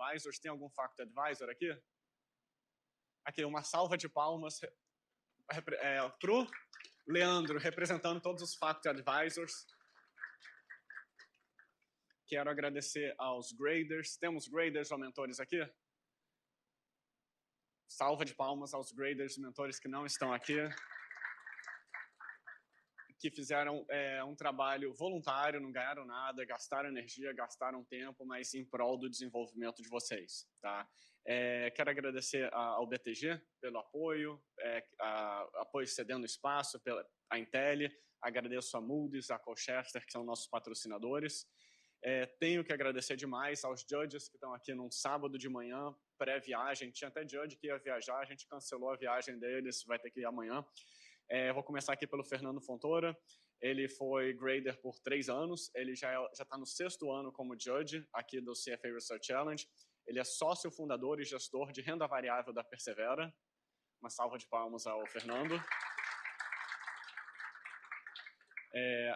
Advisors. Tem algum Fact Advisor aqui? Aqui, uma salva de palmas para o Leandro, representando todos os Fact Advisors. Quero agradecer aos graders. Temos graders ou mentores aqui? Salva de palmas aos graders e mentores que não estão aqui, que fizeram um trabalho voluntário, não ganharam nada, gastaram energia, gastaram tempo, mas em prol do desenvolvimento de vocês. Tá? Quero agradecer ao BTG pelo apoio, apoio cedendo espaço, a Intel, agradeço a Moody's, a Colchester, que são nossos patrocinadores. Tenho que agradecer demais aos judges que estão aqui num sábado de manhã, pré-viagem. Tinha até judge que ia viajar, a gente cancelou a viagem deles, vai ter que ir amanhã. Vou começar aqui pelo Fernando Fontoura. Ele foi grader por 3 anos, ele já está no 6º ano como judge aqui do CFA Research Challenge. Ele é sócio fundador e gestor de renda variável da Persevera. Uma salva de palmas ao Fernando.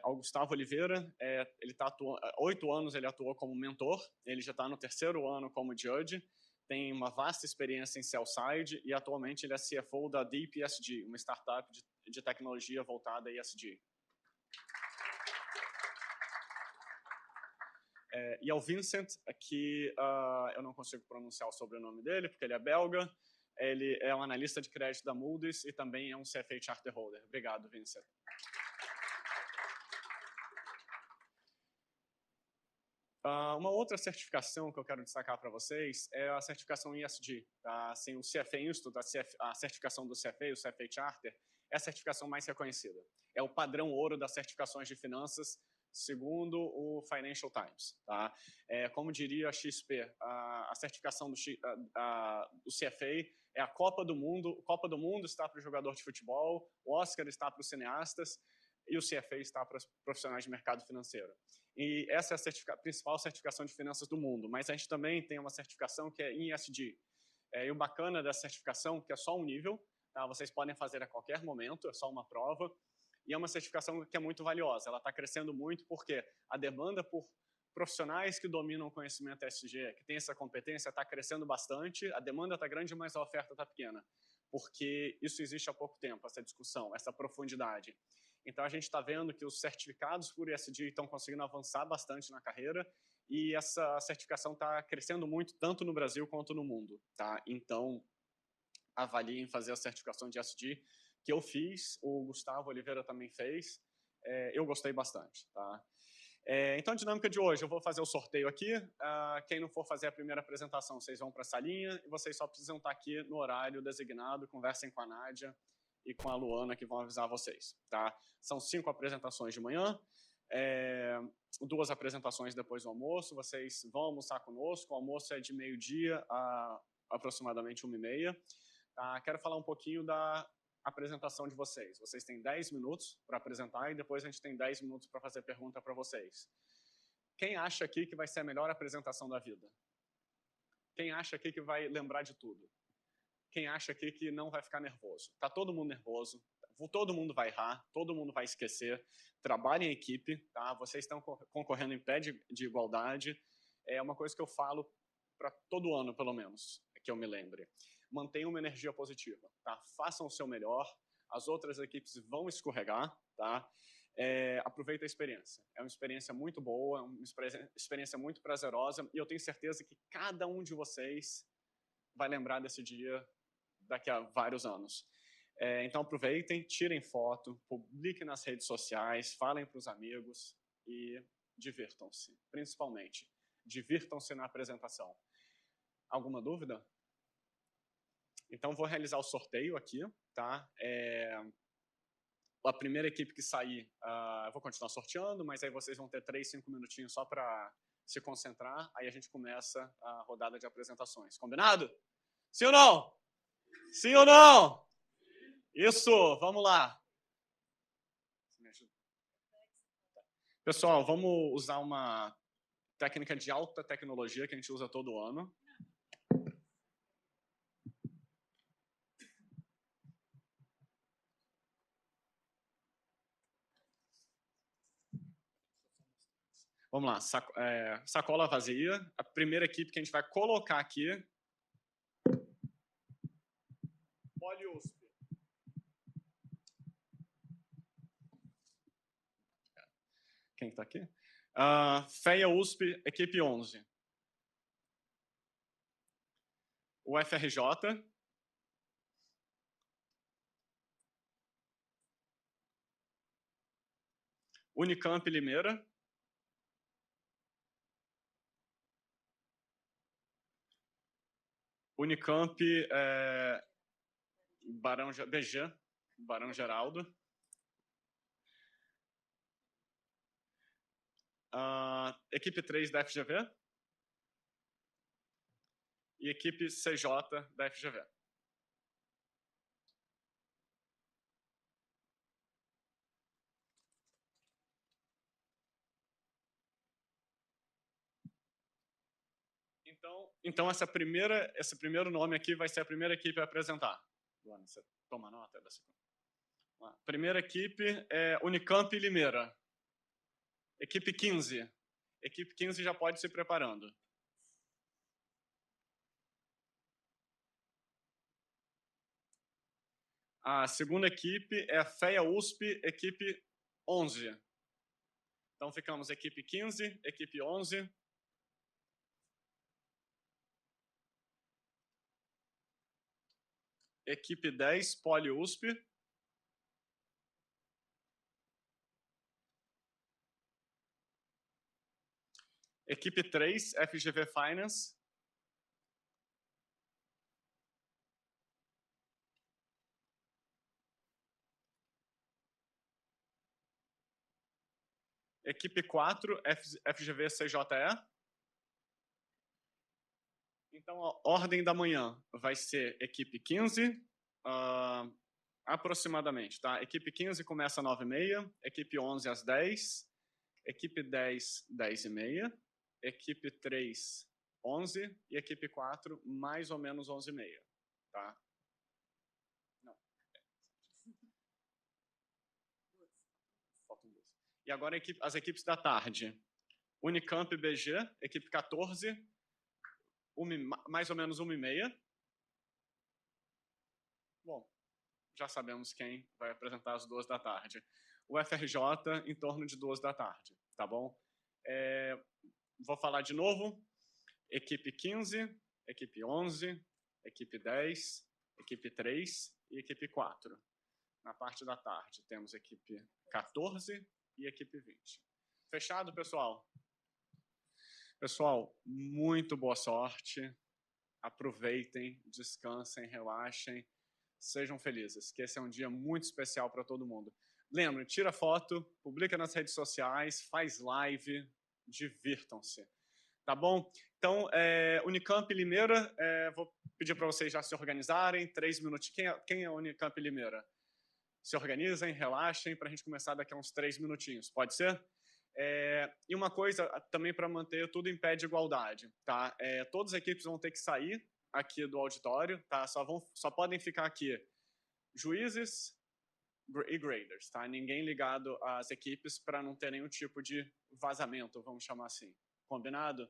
Ao Gustavo Oliveira, ele está atuando, 8 anos ele atuou como mentor, ele já está no 3º ano como judge, tem uma vasta experiência em sell-side e atualmente ele é CFO da Deep ESG, uma startup de tecnologia voltada a ESG. E ao Vincent, que eu não consigo pronunciar o sobrenome dele, porque ele é belga, ele é um analista de crédito da Moody's e também é um CFA Charter Holder. Obrigado, Vincent. Uma outra certificação que eu quero destacar para vocês é a certificação ESG. Tá? Assim, o CFA Institute, a certificação do CFA, o CFA Charter, é a certificação mais reconhecida. É o padrão ouro das certificações de finanças, segundo o Financial Times. Tá? Como diria a XP, a certificação do CFA é a Copa do Mundo. A Copa do Mundo está para o jogador de futebol, o Oscar está para os cineastas e o CFA está para os profissionais de mercado financeiro. E essa é a principal certificação de finanças do mundo, mas a gente também tem uma certificação que é em ESG. E o bacana dessa certificação que é só um nível, tá? Vocês podem fazer a qualquer momento, é só uma prova, e é uma certificação que é muito valiosa. Ela está crescendo muito porque a demanda por profissionais que dominam o conhecimento ESG, que tem essa competência, está crescendo bastante, a demanda está grande, mas a oferta está pequena, porque isso existe há pouco tempo, essa discussão, essa profundidade. Então, a gente está vendo que os certificados por ESG estão conseguindo avançar bastante na carreira e essa certificação está crescendo muito, tanto no Brasil quanto no mundo. Tá? Então, avaliem fazer a certificação de ESG, que eu fiz, o Gustavo Oliveira também fez, eu gostei bastante. Tá? Então, a dinâmica de hoje, eu vou fazer o sorteio aqui. Quem não for fazer a primeira apresentação, vocês vão para a salinha e vocês só precisam estar aqui no horário designado, conversem com a Nádia e com a Luana, que vão avisar vocês. Tá? São 5 apresentações de manhã, 2 apresentações depois do almoço. Vocês vão almoçar conosco. O almoço é de meio-dia a aproximadamente 1h30. Tá? Quero falar um pouquinho da apresentação de vocês. Vocês têm 10 minutos para apresentar e depois a gente tem 10 minutos para fazer pergunta para vocês. Quem acha aqui que vai ser a melhor apresentação da vida? Quem acha aqui que vai lembrar de tudo? Quem acha aqui que não vai ficar nervoso? Está todo mundo nervoso, todo mundo vai errar, todo mundo vai esquecer. Trabalhem em equipe, tá? Vocês estão concorrendo em pé de igualdade. É uma coisa que eu falo para todo ano, pelo menos, que eu me lembre. Mantenham uma energia positiva, tá? Façam o seu melhor, as outras equipes vão escorregar, tá? Aproveita a experiência. É uma experiência muito boa, uma experiência muito prazerosa, e eu tenho certeza que cada um de vocês vai lembrar desse dia daqui a vários anos. Então, aproveitem, tirem foto, publiquem nas redes sociais, falem para os amigos e divirtam-se, principalmente. Divirtam-se na apresentação. Alguma dúvida? Então, vou realizar o sorteio aqui. Tá? A primeira equipe que sair, eu vou continuar sorteando, mas aí vocês vão ter 3, 5 minutinhos só para se concentrar. Aí a gente começa a rodada de apresentações. Combinado? Sim ou não? Sim ou não? Isso, vamos lá. Pessoal, vamos usar uma técnica de alta tecnologia que a gente usa todo ano. Vamos lá, sacola vazia. A primeira equipe que a gente vai colocar aqui... POLI USP. Quem está aqui? FEA USP, equipe 11. O FRJ. UNICAMP Limeira. UNICAMP BG, Barão Geraldo. Equipe 3 da FGV. E equipe CJ da FGV. Então esse primeiro nome aqui vai ser a primeira equipe a apresentar. Luana, você toma nota dessa. Primeira equipe é UNICAMP Limeira. Equipe 15. Equipe 15 já pode se preparando. A segunda equipe é a FEA USP, equipe 11. Então ficamos equipe 15, equipe 11. Equipe 10, POLI USP. Equipe 3, FGV Finance. Equipe 4, FGV CJE. Então, a ordem da manhã vai ser equipe 15, aproximadamente, tá? Equipe 15 começa às 9h30, equipe 11 às 10, equipe 10, 10h30, equipe 3, 11 e equipe 4, mais ou menos 11h30, tá? Não. Faltam duas. E agora as equipes da tarde. UNICAMP BG, equipe 14, mais ou menos 1h30. Bom, já sabemos quem vai apresentar às 2 da tarde. O FRJ, em torno de 2 da tarde, tá bom? Vou falar de novo. Equipe 15, equipe 11, equipe 10, equipe 3 e equipe 4. Na parte da tarde, temos equipe 14 e equipe 20. Fechado, pessoal? Pessoal, muito boa sorte. Aproveitem, descansem, relaxem. Sejam felizes, que esse é um dia muito especial para todo mundo. Lembrem, tira foto, publica nas redes sociais, faz live, divirtam-se. Tá bom? Então, UNICAMP Limeira, vou pedir para vocês já se organizarem, 3 minutos. Quem é UNICAMP Limeira? Se organizem, relaxem, para a gente começar daqui a uns 3 minutinhos. Pode ser? E uma coisa também para manter tudo em pé de igualdade. Tá? Todas as equipes vão ter que sair aqui do auditório, tá? Só podem ficar aqui juízes e graders, tá? Ninguém ligado às equipes para não ter nenhum tipo de vazamento, vamos chamar assim. Combinado?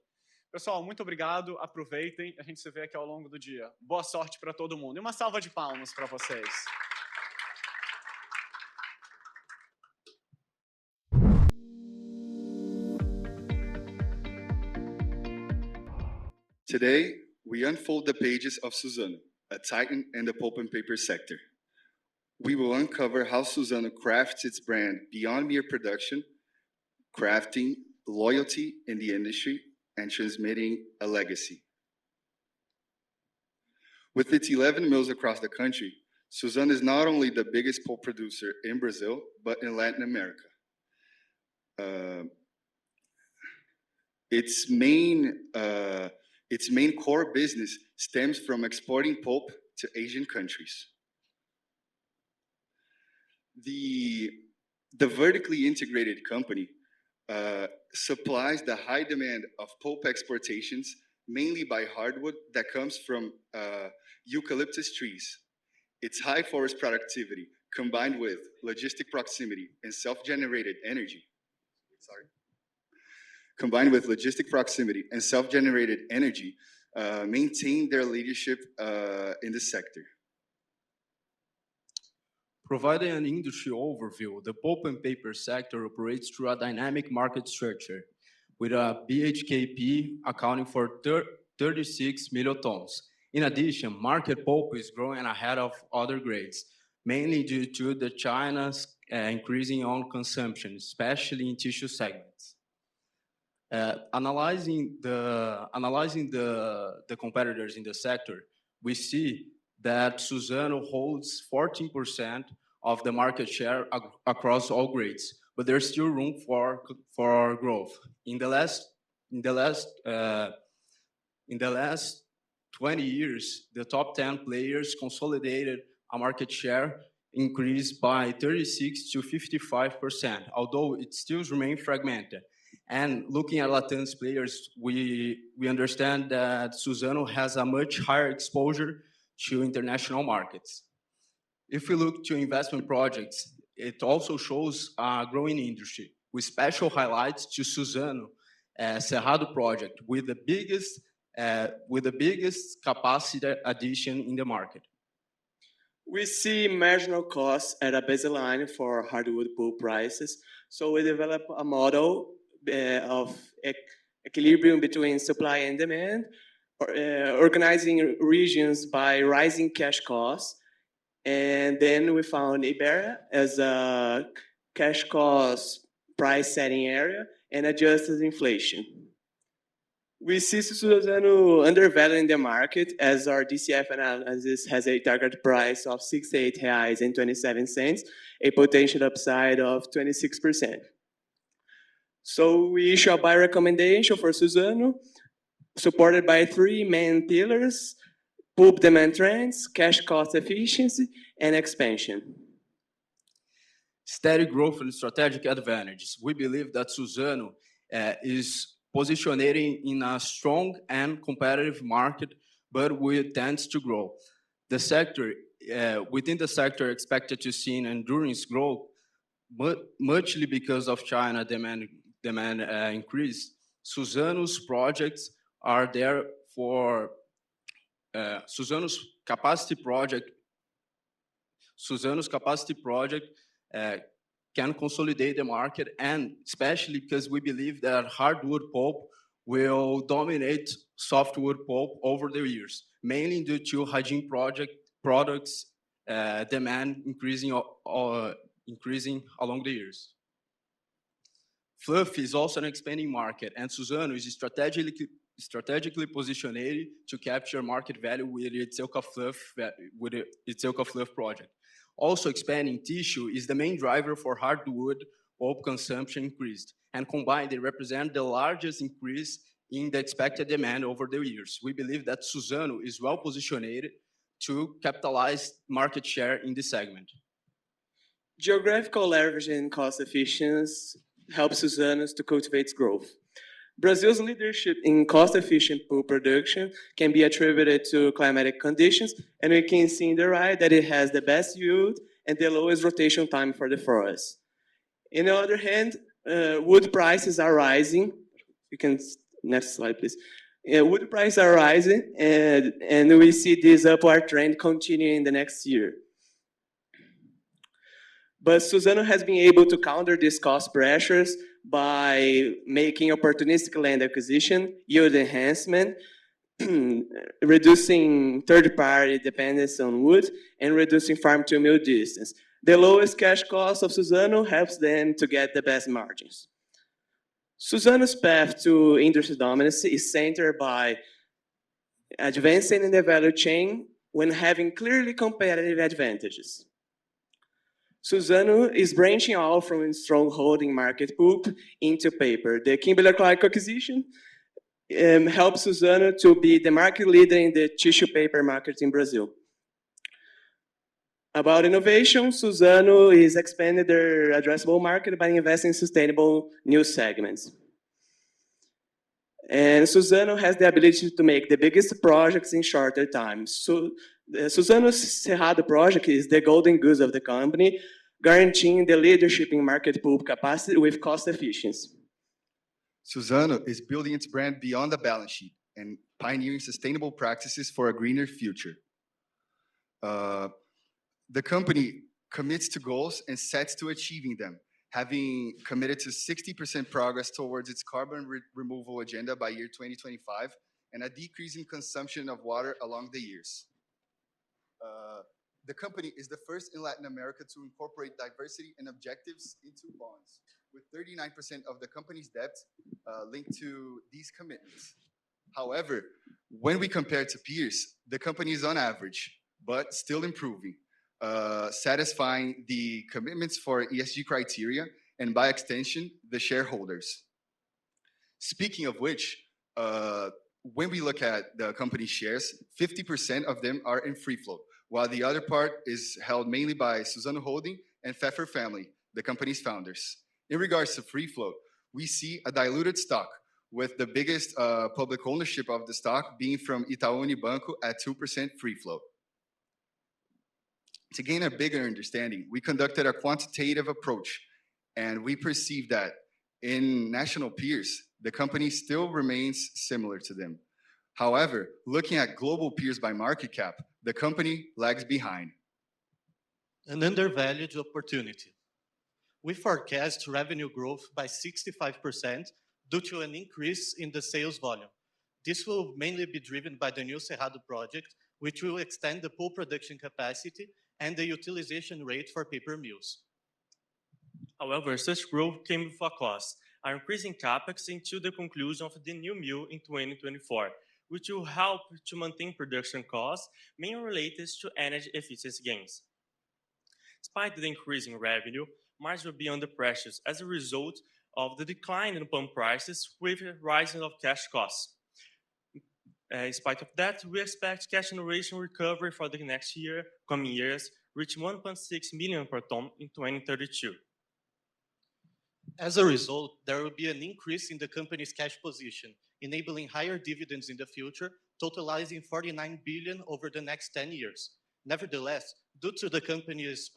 Pessoal, muito obrigado, aproveitem, a gente se vê aqui ao longo do dia. Boa sorte para todo mundo. E uma salva de palmas para vocês. Today, we unfold the pages of Suzano, a titan in the pulp and paper sector. We will uncover how Suzano crafts its brand beyond mere production, crafting loyalty in the industry and transmitting a legacy. With its 11 mills across the country, Suzano is not only the biggest pulp producer in Brazil, but in Latin America. Its main core business stems from exporting pulp to Asian countries. The vertically integrated company supplies the high demand of pulp exportations, mainly by hardwood that comes from eucalyptus trees. Its high forest productivity, combined with logistic proximity and self-generated energy, combined with logistic proximity and self-generated energy, maintain their leadership in the sector. Providing an industry overview, the pulp and paper sector operates through a dynamic market structure, with a BHKP accounting for 36 million tons. In addition, market pulp is growing ahead of other grades, mainly due to China's increasing own consumption, especially in tissue segments. Analyzing the competitors in the sector, we see that Suzano holds 14% of the market share across all grades, but there's still room for growth. In the last 20 years, the top 10 players consolidated a market share increase by 36 to 55%, although it still remains fragmented. And looking at Latin's players, we understand that Suzano has a much higher exposure to international markets. If we look to investment projects, it also shows a growing industry, with special highlights to Suzano Cerrado project, with the biggest capacity addition in the market. We see marginal costs at a baseline for hardwood pulp prices, so we develop a model of equilibrium between supply and demand, organizing regions by rising cash costs, and then we found Iberia as a cash cost price setting area and adjusted inflation. We see Suzano undervaluing the market, as our DCF analysis has a target price of R$68.27, a potential upside of 26%. So we issue a buy recommendation for Suzano, supported by three main pillars: pulp demand trends, cash cost efficiency, and expansion. Steady growth and strategic advantages. We believe that Suzano is positioning in a strong and competitive market, but we tend to grow. The sector, within the sector, expected to see an endurance growth, but muchly because of China demand increase. Suzano's projects are there for Suzano's capacity project can consolidate the market, and especially because we believe that hardwood pulp will dominate softwood pulp over the years, mainly due to hygiene products demand increasing along the years. Fluff is also an expanding market, and Suzano is strategically positioned to capture market value with its Euca Fluff project. Also, expanding tissue is the main driver for hardwood pulp consumption increased, and combined, they represent the largest increase in the expected demand over the years. We believe that Suzano is well positioned to capitalize market share in this segment. Geographical leverage and cost efficiency help Suzano to cultivate growth. Brazil's leadership in cost-efficient pulp production can be attributed to climatic conditions, and we can see in the right that it has the best yield and the lowest rotation time for the forest. On the other hand, wood prices are rising. You can, next slide, please. Wood prices are rising, and we see this upward trend continuing the next year. But Suzano has been able to counter these cost pressures by making opportunistic land acquisition, yield enhancement, reducing third-party dependence on wood, and reducing farm-to-mill distance. The lowest cash cost of Suzano helps them to get the best margins. Suzano's path to industry dominance is centered by advancing in the value chain when having clearly competitive advantages. Suzano is branching out from its stronghold in market pulp into paper. The Kimberly-Clark acquisition helps Suzano to be the market leader in the tissue paper market in Brazil. About innovation, Suzano is expanding their addressable market by investing in sustainable new segments. And Suzano has the ability to make the biggest projects in shorter time. So Suzano's Cerrado project is the golden goose of the company, guaranteeing the leadership in market pulp capacity with cost efficiency. Suzano is building its brand beyond the balance sheet and pioneering sustainable practices for a greener future. The company commits to goals and sets to achieving them, having committed to 60% progress towards its carbon removal agenda by year 2025 and a decrease in consumption of water along the years. The company is the first in Latin America to incorporate diversity and objectives into bonds, with 39% of the company's debt linked to these commitments. However, when we compare to peers, the company is on average, but still improving, satisfying the commitments for ESG criteria and by extension, the shareholders. Speaking of which, when we look at the company's shares, 50% of them are in free float, while the other part is held mainly by Suzano Holding and Pfeffer family, the company's founders. In regards to free float, we see a diluted stock, with the biggest public ownership of the stock being from Itaú Unibanco at 2% free float. To gain a bigger understanding, we conducted a quantitative approach, and we perceive that in national peers, the company still remains similar to them. However, looking at global peers by market cap, the company lags behind. An undervalued opportunity. We forecast revenue growth by 65% due to an increase in the sales volume. This will mainly be driven by the new Cerrado project, which will extend the pulp production capacity and the utilization rate for paper mills. However, such growth came with a cost, an increase in CAPEX until the conclusion of the new mill in 2024, which will help to maintain production costs, mainly related to energy efficiency gains. Despite the increase in revenue, margins will be under pressure as a result of the decline in pulp prices with a rising of cash costs. In spite of that, we expect cash generation recovery for the next year, coming years, reaching 1.6 million per ton in 2032. As a result, there will be an increase in the company's cash position, enabling higher dividends in the future, totalizing 49 billion over the next 10 years. Nevertheless, due to the company's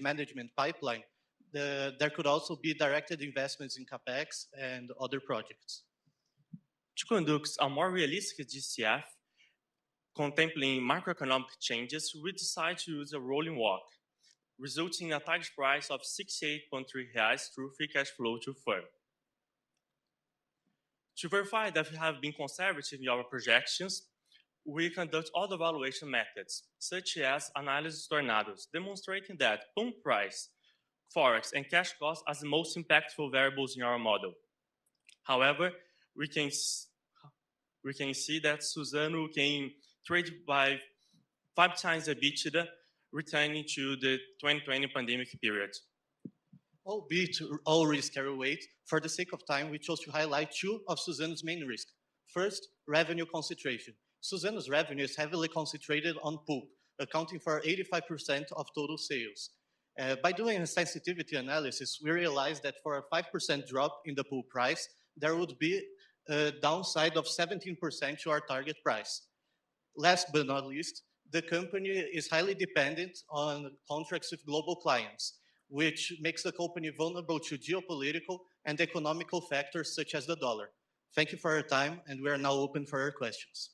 management pipeline, there could also be directed investments in CAPEX and other projects. To conduct a more realistic DCF, contemplating macroeconomic changes, we decide to use a rolling WACC, resulting in a target price of 68.3 reais through free cash flow to firm. To verify that we have been conservative in our projections, we conduct other valuation methods, such as analysis tornadoes, demonstrating that pulp price, forex, and cash costs are the most impactful variables in our model. However, we can see that Suzano can trade by 5 times EBITDA, returning to the 2020 pandemic period. Albeit all risks carry weight, for the sake of time, we chose to highlight 2 of Suzano's main risks. First, revenue concentration. Suzano's revenue is heavily concentrated on pulp, accounting for 85% of total sales. By doing a sensitivity analysis, we realized that for a 5% drop in the pulp price, there would be a downside of 17% to our target price. Last but not least, the company is highly dependent on contracts with global clients, which makes the company vulnerable to geopolitical and economical factors such as the dollar. Thank you for your time, and we are now open for your questions.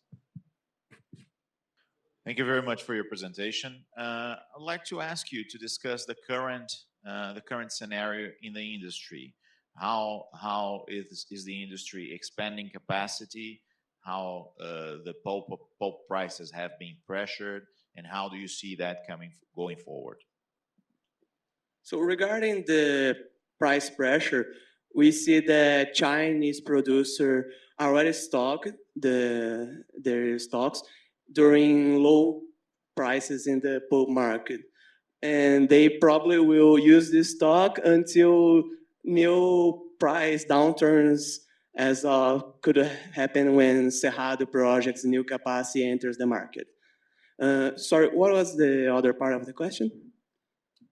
Thank you very much for your presentation. I'd like to ask you to discuss the current scenario in the industry. How is the industry expanding capacity? How the pulp prices have been pressured, and how do you see that going forward? So regarding the price pressure, we see that Chinese producer already stocked their stocks during low prices in the pulp market. And they probably will use this stock until new price downturns as could happen when Cerrado project's new capacity enters the market. Sorry, what was the other part of the question?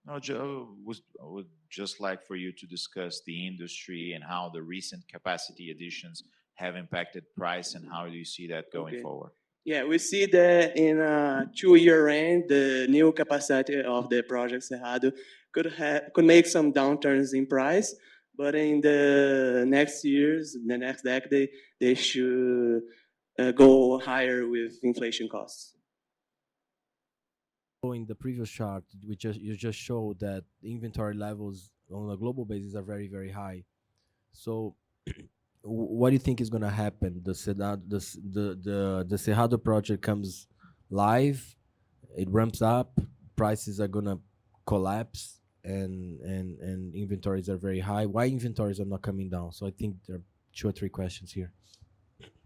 No, I would just like for you to discuss the industry and how the recent capacity additions have impacted price, and how do you see that going forward? Yeah, we see that in a 2-year range, the new capacity of the project Cerrado could make some downturns in price, But in the next years, the next decade, they should go higher with inflation costs. In the previous chart, you just showed that inventory levels on a global basis are very, very high. So, what do you think is going to happen? The Cerrado project comes live, it ramps up, prices are going to collapse, and inventories are very high. Why inventories are not coming down? So I think there are 2 or 3 questions here.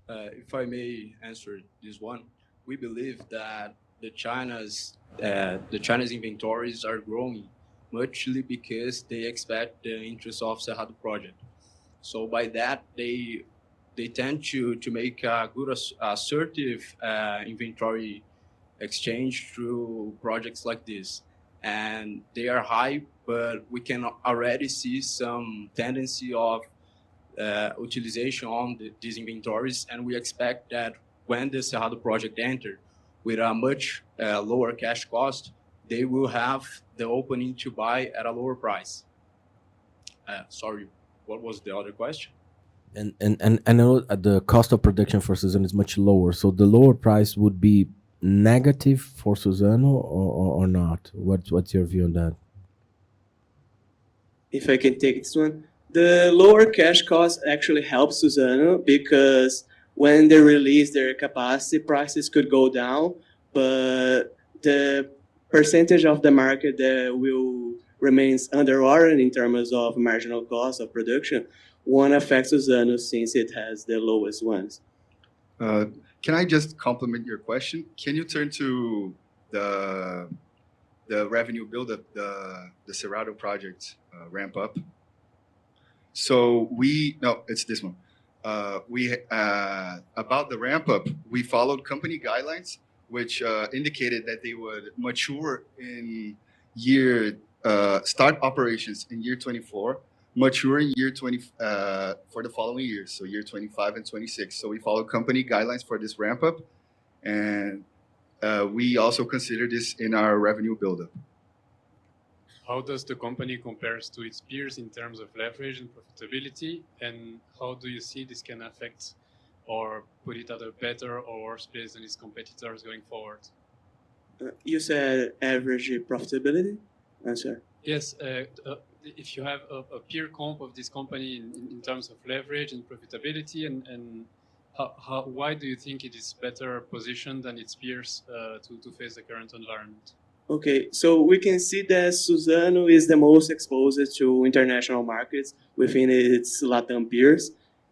If I may answer this one, we believe that the China's inventories are growing muchly because they expect the interest of Cerrado project. So by that, they tend to make a good assertive inventory exchange through projects like this. And they are high, but we can already see some tendency of utilization on these inventories, and we expect that when the Cerrado project enter with a much lower cash cost, they will have the opening to buy at a lower price. Sorry, what was the other question? And I know the cost of production for Suzano is much lower, so the lower price would be negative for Suzano or not? What's your view on that? If I can take this one, the lower cash cost actually helps Suzano because when they release their capacity, prices could go down, but the percentage of the market that will remains underwater in terms of marginal cost of production won't affect Suzano since it has the lowest ones. Can I just complement your question? Can you turn to the revenue buildup, the Cerrado project ramp up? So it's this one. About the ramp up, we followed company guidelines, which indicated that they would mature in start operations in year 24, mature in year 20 for the following years, so year 25 and 26. So we followed company guidelines for this ramp up, and we also consider this in our revenue buildup. How does the company compares to its peers in terms of leverage and profitability, and how do you see this can affect or put it at a better or worse place than its competitors going forward? You said average profitability? Answer. Yes, if you have a peer comp of this company in terms of leverage and profitability, and why do you think it is better positioned than its peers to face the current environment? Okay, so we can see that Suzano is the most exposed to international markets within its Latam peers,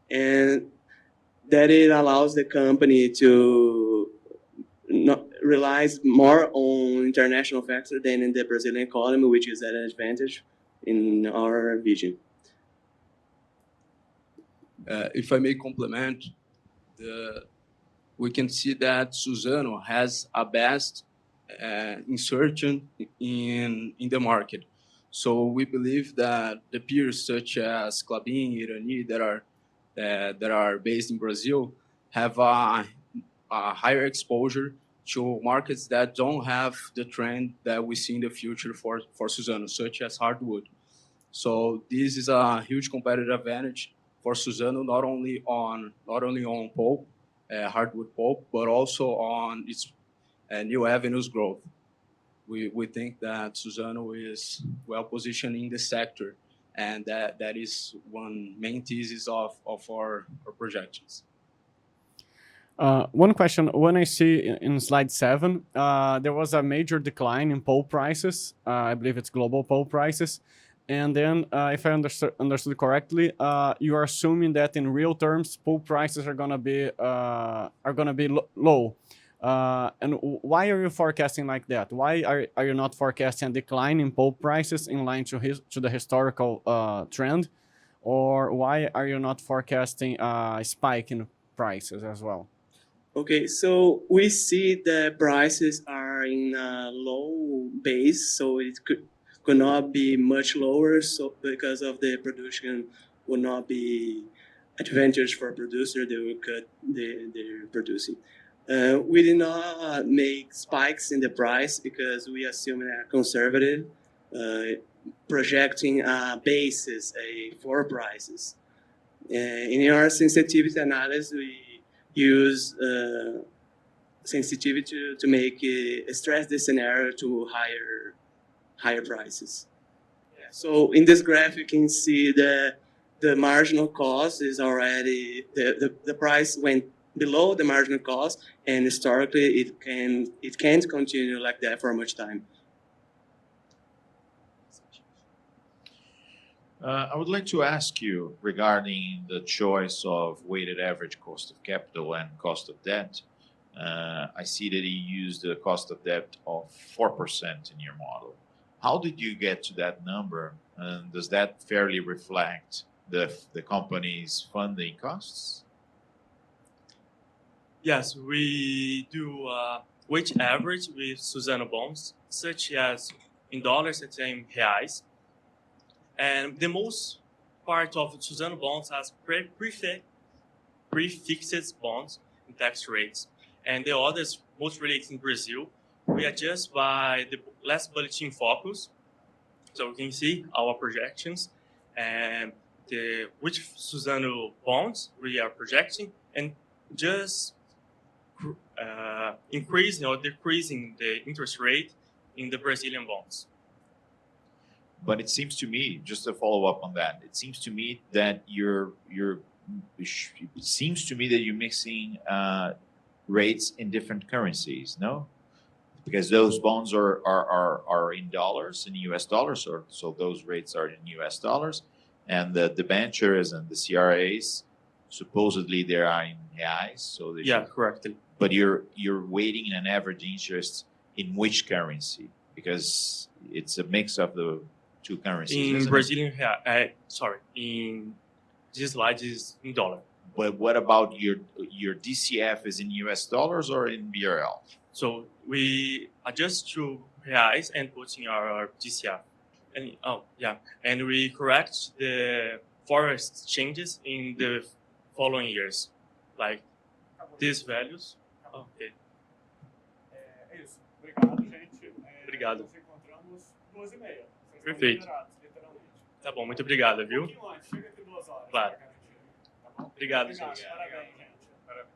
and that it allows the company to relies more on international factors than in the Brazilian economy, which is an advantage in our vision. If I may complement, we can see that Suzano has a best insertion in the market. So we believe that the peers such as Klabin, Irani that are based in Brazil have a higher exposure to markets that don't have the trend that we see in the future for Suzano, such as hardwood. So this is a huge competitive advantage for Suzano, not only on pulp, hardwood pulp, but also on its new avenues growth. We think that Suzano is well positioned in the sector, and that is one main thesis of our projections. One question, when I see in slide 7, there was a major decline in pulp prices. I believe it's global pulp prices. And then, if I understood correctly, you are assuming that in real terms, pulp prices are gonna be low. And why are you forecasting like that? Why are you not forecasting a decline in pulp prices in line to the historical trend? Or why are you not forecasting a spike in prices as well? Okay, so we see the prices are in a low base, so it could not be much lower. So because of the production will not be advantage for a producer, they will cut their producing. We did not make spikes in the price because we assume a conservative projecting basis, floor prices. In our sensitivity analysis, we use sensitivity to make stress the scenario to higher prices. So in this graph, you can see the marginal cost is already the price went below the marginal cost, and historically it can't continue like that for much time. I would like to ask you regarding the choice of weighted average cost of capital and cost of debt. I see that you used the cost of debt of 4% in your model. How did you get to that number? And does that fairly reflect the company's funding costs? Yes, we do weighted average with Suzano bonds, such as in dollars and in reais. And the most part of Suzano bonds has prefixed bonds and tax rates. And the others, most related in Brazil, we adjust by the last bulletin focus. So we can see our projections and which Suzano bonds we are projecting, and just increasing or decreasing the interest rate in the Brazilian bonds. But it seems to me, just to follow up on that, it seems to me that you're mixing rates in different currencies, no? Because those bonds are in dollars, in US dollars, so those rates are in US dollars, and the debentures and the CRAs, supposedly they are in reais. So they should, correctly. But you're weighting an average interest in which currency? Because it's a mix of the two currencies. In Brazilian real, in this slide is in dollar. But what about your DCF is in US dollars or in BRL? So we adjust to reais and put in our DCF. And we correct the forest changes in the following years, like these values. Okay. É isso. Obrigado, gente. Obrigado. Nos encontramos 2h30. Perfeito. Tá bom, muito obrigado, viu? Pouquinho antes, chega aqui 2 horas. Claro. Tá bom? Obrigado, Obrigado. gente. Parabéns, gente. Parabéns.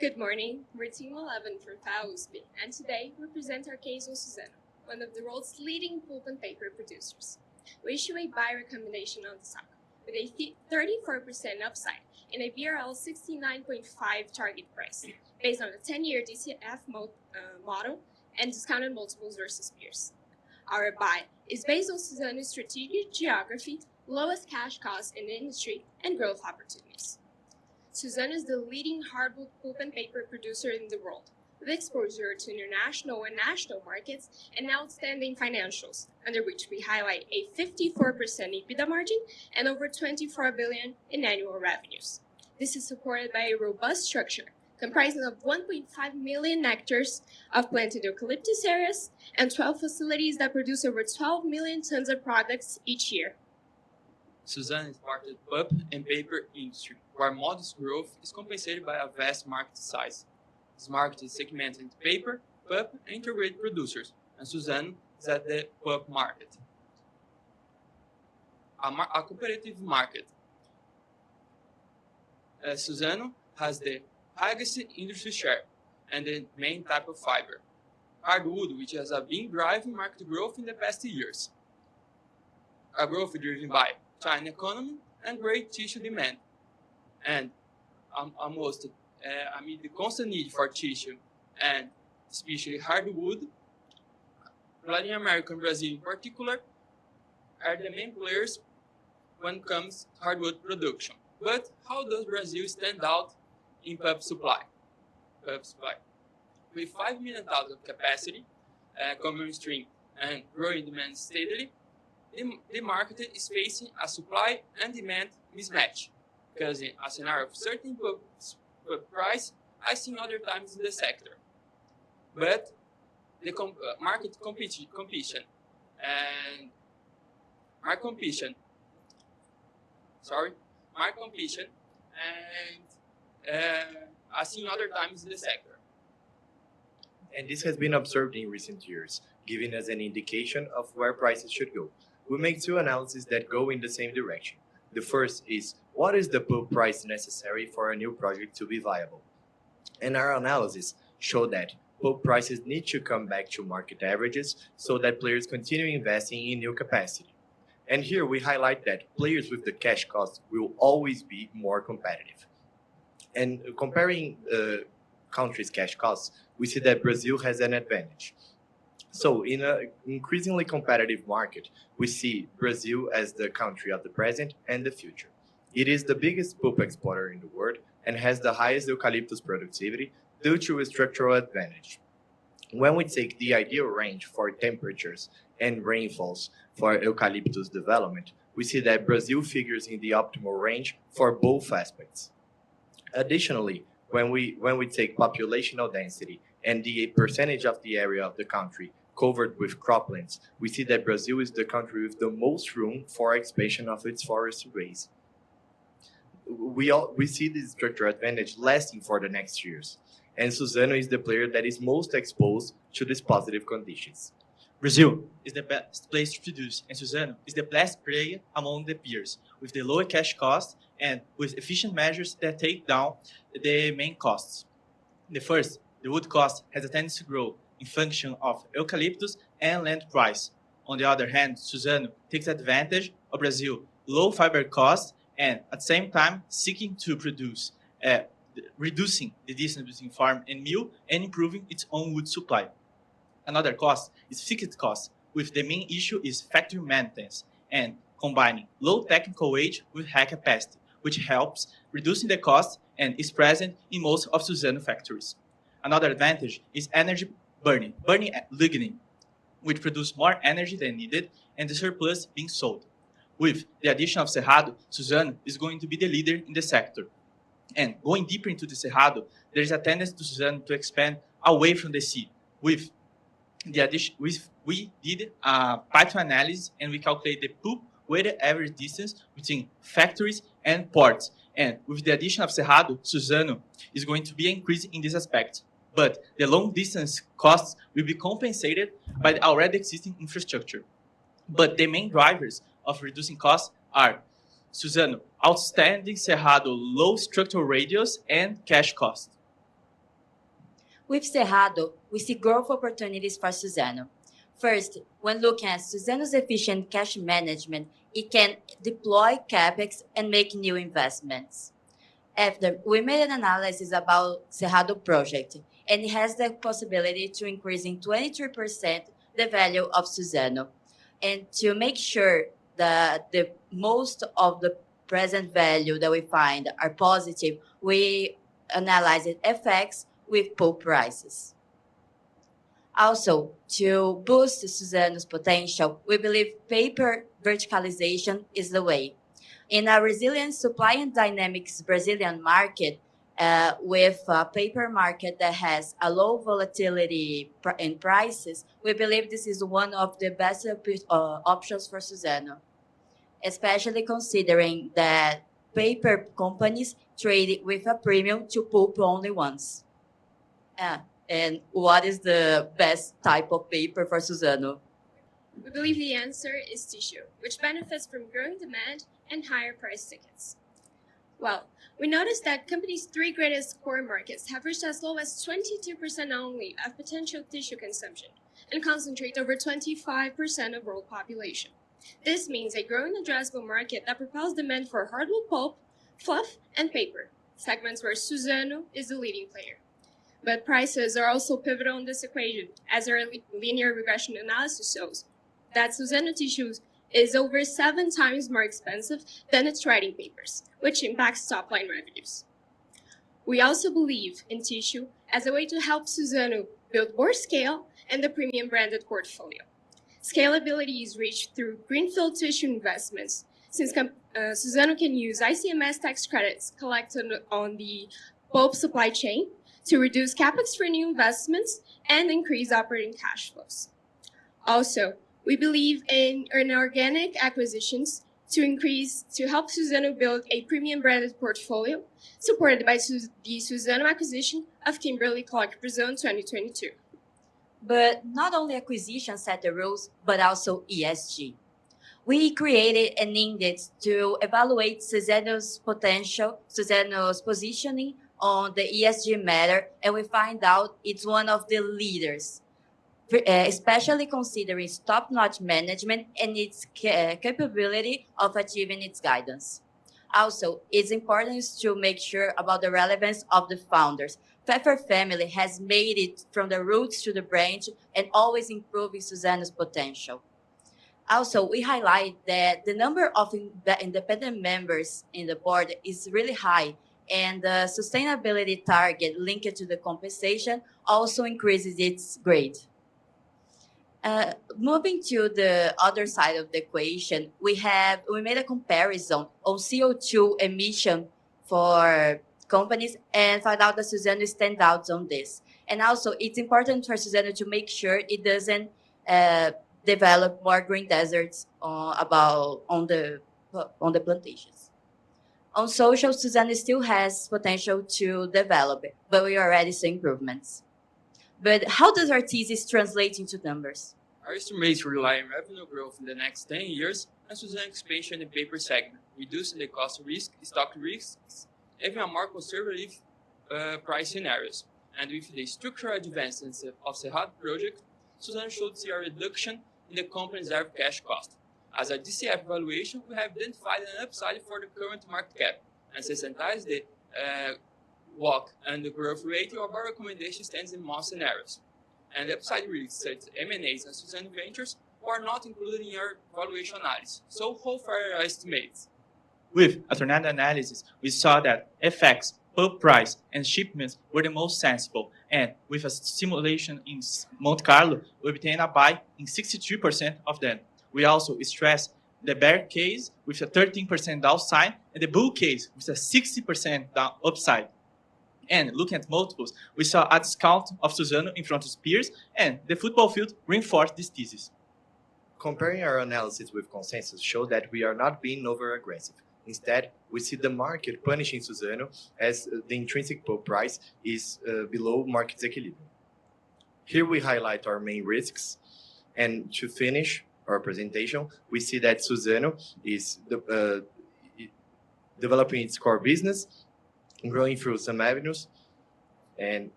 Good morning, we're Team 11 from FAUSP, and today we present our case on Suzano, one of the world's leading pulp and paper producers. We issue a buy recommendation on the stock, with a 34% upside and a BRL 69.5 target price, based on a 10-year DCF model and discounted multiples versus peers. Our buy is based on Suzano's strategic geography, lowest cash costs in the industry, and growth opportunities. Suzano is the leading hardwood pulp and paper producer in the world, with exposure to international and national markets and outstanding financials, under which we highlight a 54% EBITDA margin and over 24 billion in annual revenues. This is supported by a robust structure comprising of 1.5 million hectares of planted eucalyptus areas and 12 facilities that produce over 12 million tons of products each year. Suzano is part of the pulp and paper industry, where modest growth is compensated by a vast market size. This market is segmented into paper, pulp, and integrated producers, and Suzano is at the pulp market. A competitive market. Suzano has the highest industry share and the main type of fiber, hardwood, which has been driving market growth in the past years. A growth driven by China economy and great tissue demand, and amid the constant need for tissue and especially hardwood, Latin America and Brazil in particular are the main players when it comes to hardwood production. But how does Brazil stand out in pulp supply? With 5 million tons of capacity coming on stream and growing demand steadily, the market is facing a supply and demand mismatch, causing a scenario of certain pulp price as seen other times in the sector. But the market competition and as seen other times in the sector. And this has been observed in recent years, giving us an indication of where prices should go. We make two analyses that go in the same direction. The first is, what is the pulp price necessary for a new project to be viable? And our analysis show that pulp prices need to come back to market averages so that players continue investing in new capacity. And here we highlight that players with the cash cost will always be more competitive. And comparing countries' cash costs, we see that Brazil has an advantage. So in an increasingly competitive market, we see Brazil as the country of the present and the future. It is the biggest pulp exporter in the world and has the highest eucalyptus productivity due to a structural advantage. When we take the ideal range for temperatures and rainfalls for eucalyptus development, we see that Brazil figures in the optimal range for both aspects. Additionally, when we take populational density and the percentage of the area of the country covered with croplands, we see that Brazil is the country with the most room for expansion of its forest base. We see this structural advantage lasting for the next years, and Suzano is the player that is most exposed to these positive conditions. Brazil is the best place to produce, and Suzano is the best player among the peers, with the lower cash cost and with efficient measures that take down the main costs. The first, the wood cost has a tendency to grow in function of eucalyptus and land price. On the other hand, Suzano takes advantage of Brazil's low fiber cost and at the same time seeking to produce, reducing the distance between farm and mill and improving its own wood supply. Another cost is fixed cost, with the main issue is factory maintenance and combining low technical wage with high capacity, which helps reducing the cost and is present in most of Suzano factories. Another advantage is energy burning lignin, which produce more energy than needed and the surplus being sold. With the addition of Cerrado, Suzano is going to be the leader in the sector. And going deeper into the Cerrado, there is a tendency to Suzano to expand away from the sea. With the addition, we did a Python analysis and we calculated the pulp weighted average distance between factories and ports. And with the addition of Cerrado, Suzano is going to be increasing in this aspect. But the long distance costs will be compensated by the already existing infrastructure. But the main drivers of reducing costs are Suzano, outstanding Cerrado, low structural radius and cash cost. With Cerrado, we see growth opportunities for Suzano. First, when looking at Suzano's efficient cash management, it can deploy CAPEX and make new investments. After, we made an analysis about Cerrado project, and it has the possibility to increase in 23% the value of Suzano. And to make sure that the most of the present value that we find are positive, we analyzed effects with pulp prices. Also, to boost Suzano's potential, we believe paper verticalization is the way. In a resilient supply and dynamics Brazilian market, with a paper market that has a low volatility in prices, we believe this is one of the best options for Suzano, especially considering that paper companies trade with a premium to pulp only ones. And what is the best type of paper for Suzano? We believe the answer is tissue, which benefits from growing demand and higher price tickets. Well, we noticed that companies' three greatest core markets have reached as low as 22% only of potential tissue consumption and concentrate over 25% of world population. This means a growing addressable market that propels demand for hardwood pulp, fluff, and paper, segments where Suzano is the leading player. But prices are also pivotal in this equation, as our linear regression analysis shows that Suzano tissues is over 7 times more expensive than its writing papers, which impacts top-line revenues. We also believe in tissue as a way to help Suzano build more scale and the premium branded portfolio. Scalability is reached through greenfield tissue investments, since Suzano can use ICMS tax credits collected on the pulp supply chain to reduce CAPEX for new investments and increase operating cash flows. Also, we believe in organic acquisitions to help Suzano build a premium branded portfolio, supported by the Suzano acquisition of Kimberly-Clark Brazil in 2022. But not only acquisition set the rules, but also ESG. We created an index to evaluate Suzano's potential, Suzano's positioning on the ESG matter, and we find out it's one of the leaders, especially considering top-notch management and its capability of achieving its guidance. Also, it's important to make sure about the relevance of the founders. Pfeffer family has made it from the roots to the branch and always improving Suzano's potential. Also, we highlight that the number of independent members in the board is really high, and the sustainability target linked to the compensation also increases its grade. Moving to the other side of the equation, we made a comparison on CO2 emission for companies and find out that Suzano stands out on this. And also, it's important for Suzano to make sure it doesn't develop more green deserts on the plantations. On social, Suzano still has potential to develop it, but we already see improvements. But how does our thesis translate into numbers? Our estimates rely on revenue growth in the next 10 years and Suzano expansion in the paper segment, reducing the cost of risk, stock risks, even a more conservative price scenarios. And with the structural advances of Cerrado project, Suzano should see a reduction in the company's average cash cost. As a DCF valuation, we have identified an upside for the current market cap and sensitize the WACC and the growth rate of our recommendation stands in most scenarios. And the upside risks such as M&As and Suzano Ventures are not included in our valuation analysis. So how far are our estimates? With a tornado analysis, we saw that FX, pulp price, and shipments were the most sensible, and with a simulation in Monte Carlo, we obtained a buy in 63% of them. We also stress the bear case with a 13% downside and the bull case with a 60% upside. And looking at multiples, we saw a discount of Suzano in front of peers, and the football field reinforced this thesis. Comparing our analysis with consensus shows that we are not being over-aggressive. Instead, we see the market punishing Suzano as the intrinsic pulp price is below market equilibrium. Here we highlight our main risks, and to finish our presentation, we see that Suzano is developing its core business, growing through some avenues, and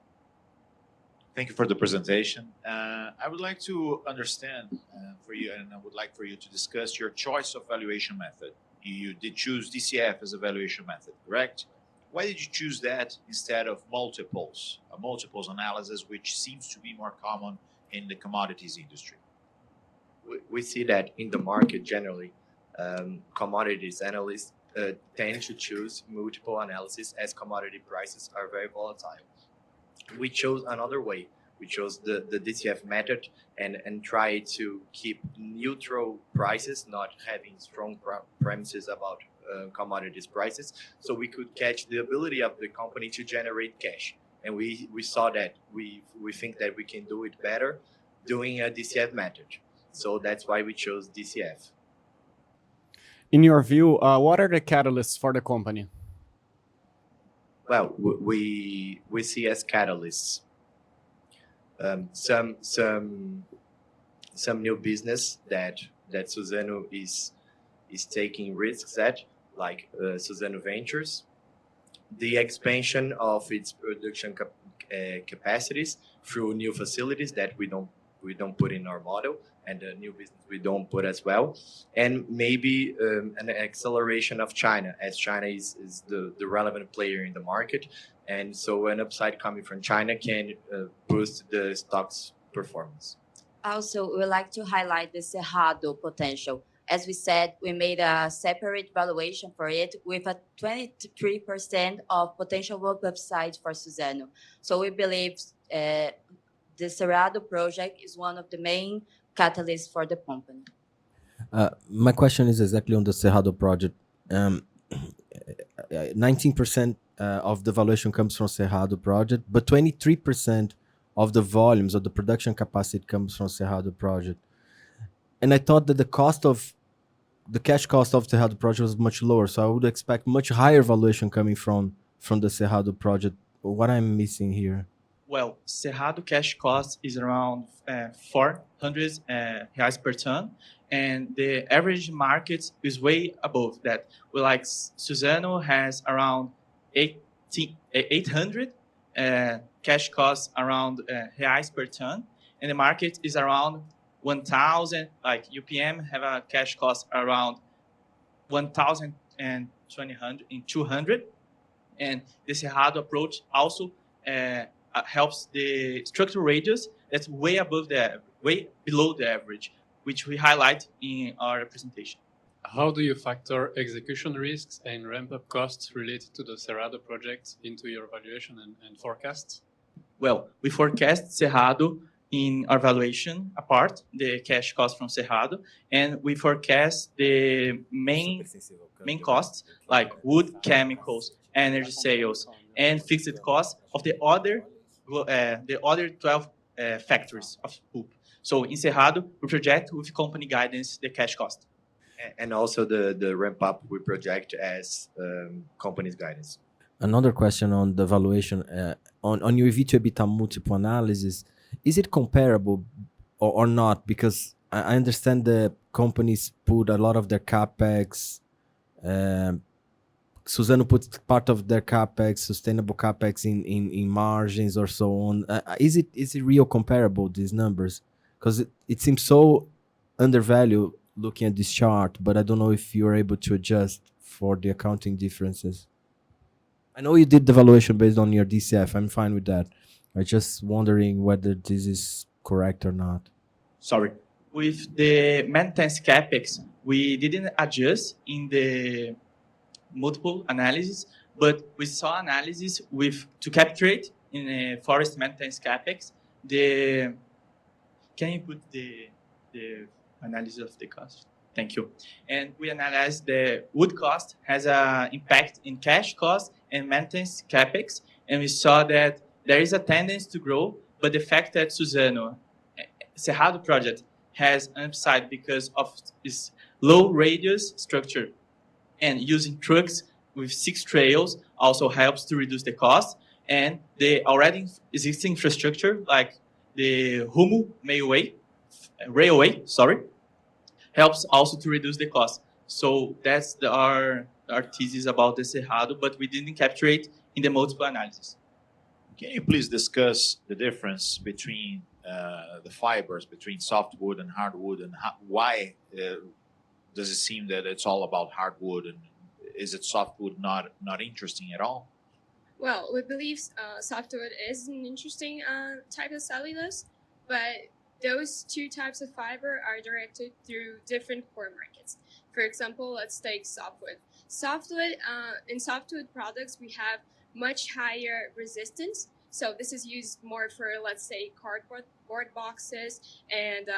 thank you for the presentation. I would like to understand for you, and I would like for you to discuss your choice of valuation method. You did choose DCF as a valuation method, correct? Why did you choose that instead of multiples, a multiples analysis, which seems to be more common in the commodities industry? We see that in the market generally, commodities analysts tend to choose multiple analysis as commodity prices are very volatile. We chose another way. We chose the DCF method and try to keep neutral prices, not having strong premises about commodities prices, so we could catch the ability of the company to generate cash. And we saw that we think that we can do it better doing a DCF method. So that's why we chose DCF. In your view, what are the catalysts for the company? Well, we see as catalysts some new business that Suzano is taking risks at, like Suzano Ventures, the expansion of its production capacities through new facilities that we don't put in our model, and the new business we don't put as well, and maybe an acceleration of China, as China is the relevant player in the market, and so an upside coming from China can boost the stock's performance. Also, we would like to highlight the Cerrado potential. As we said, we made a separate valuation for it with a 23% of potential upside for Suzano. So we believe the Cerrado project is one of the main catalysts for the company. My question is exactly on the Cerrado project. 19% of the valuation comes from Cerrado project, but 23% of the volumes of the production capacity comes from Cerrado project. And I thought that the cost of the cash cost of Cerrado project was much lower, so I would expect much higher valuation coming from the Cerrado project. What I'm missing here? Well, Cerrado cash cost is around 400 reais per ton, and the average market is way above that. Well, like Suzano has around 800 cash cost around reais per ton, and the market is around 1,000. Like UPM have a cash cost around 1,200, and the Cerrado approach also helps the structural radius that's way below the average, which we highlight in our presentation. How do you factor execution risks and ramp-up costs related to the Cerrado project into your valuation and forecasts? Well, we forecast Cerrado in our valuation apart, the cash cost from Cerrado, and we forecast the main costs like wood, chemicals, energy sales, and fixed costs of the other 12 factories of pulp. So in Cerrado, we project with company guidance the cash cost. And also the ramp up we project as company's guidance. Another question on the valuation on your EV to EBITDA multiple analysis, is it comparable or not? Because I understand the companies put a lot of their CAPEX. Suzano puts part of their CAPEX, sustainable CAPEX in margins or so on. Is it real comparable, these numbers? Because it seems so undervalued looking at this chart, but I don't know if you're able to adjust for the accounting differences. I know you did the valuation based on your DCF. I'm fine with that. I'm just wondering whether this is correct or not. Sorry. With the maintenance CAPEX, we didn't adjust in the multiple analysis, but we saw analysis to capture it in a forest maintenance CAPEX. Can you put the analysis of the cost? Thank you. And we analyzed the wood cost has an impact in cash cost and maintenance CAPEX, and we saw that there is a tendency to grow, but the fact that Suzano Cerrado project has an upside because of its low radius structure and using trucks with 6 trails also helps to reduce the cost, and the already existing infrastructure like the Rumo railway, helps also to reduce the cost. So that's our thesis about the Cerrado, but we didn't capture it in the multiple analysis. Can you please discuss the difference between the fibers, between softwood and hardwood, and why does it seem that it's all about hardwood, and is it softwood not interesting at all? Well, we believe softwood is an interesting type of cellulose, but those two types of fiber are directed through different core markets. For example, let's take softwood. In softwood products, we have much higher resistance. So this is used more for, let's say, cardboard boxes and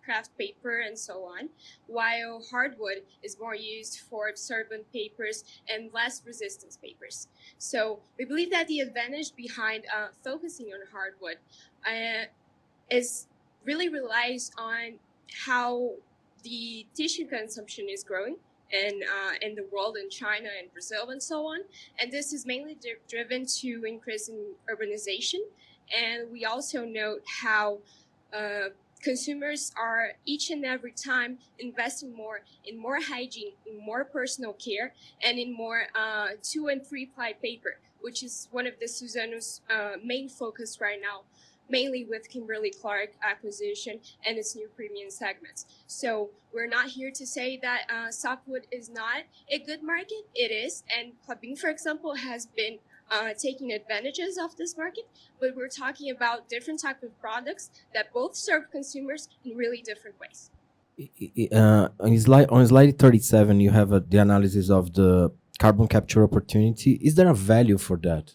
craft paper and so on, while hardwood is more used for absorbent papers and less resistance papers. So we believe that the advantage behind focusing on hardwood really relies on how the tissue consumption is growing in the world, in China and Brazil and so on. And this is mainly driven to increasing urbanization. And we also note how consumers are each and every time investing more in more hygiene, in more personal care, and in more 2- and 3-ply paper, which is one of the Suzano's main focus right now, mainly with Kimberly-Clark acquisition and its new premium segments. So we're not here to say that softwood is not a good market. It is, and Klabin, for example, has been taking advantages of this market, but we're talking about different types of products that both serve consumers in really different ways. On slide 37, you have the analysis of the carbon capture opportunity. Is there a value for that?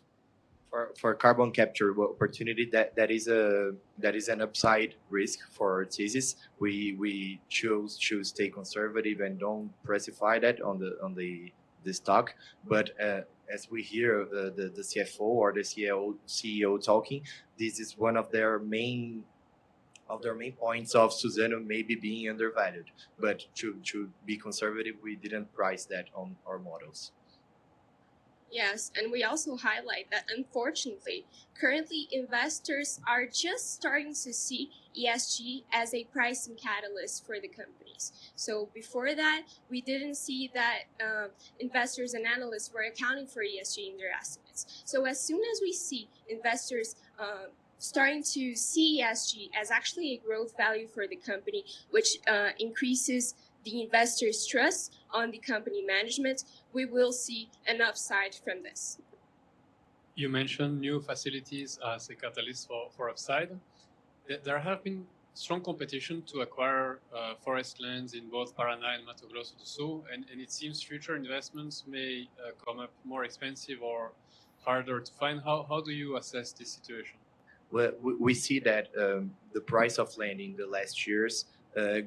For carbon capture opportunity, that is an upside risk for our thesis. We choose to stay conservative and don't specify that on the stock. But as we hear the CFO or the CEO talking, this is one of their main of the main points of Suzano maybe being undervalued. But to be conservative, we didn't price that on our models. Yes, and we also highlight that unfortunately, currently investors are just starting to see ESG as a pricing catalyst for the companies. So before that, we didn't see that investors and analysts were accounting for ESG in their estimates. So as soon as we see investors starting to see ESG as actually a growth value for the company, which increases the investors' trust on the company management, we will see an upside from this. You mentioned new facilities as a catalyst for upside. There have been strong competition to acquire forest lands in both Paraná and Mato Grosso do Sul, and it seems future investments may come up more expensive or harder to find. How do you assess this situation? Well, we see that the price of land in the last years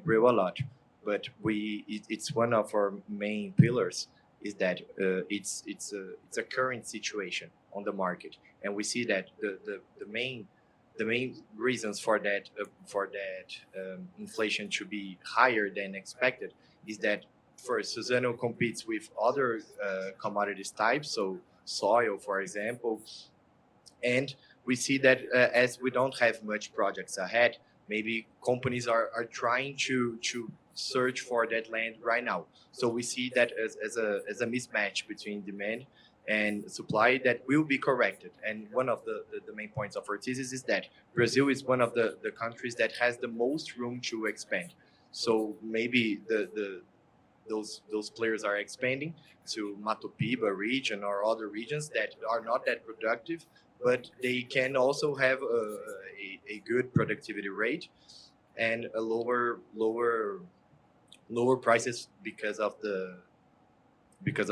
grew a lot, but it's one of our main pillars is that it's a current situation on the market, and we see that the main reasons for that inflation to be higher than expected is that first Suzano competes with other commodities types, so soil, for example, and we see that as we don't have much projects ahead, maybe companies are trying to search for that land right now. So we see that as a mismatch between demand and supply that will be corrected. And one of the main points of our thesis is that Brazil is one of the countries that has the most room to expand. So maybe those players are expanding to Mato Piba region or other regions that are not that productive, but they can also have a good productivity rate and a lower prices because of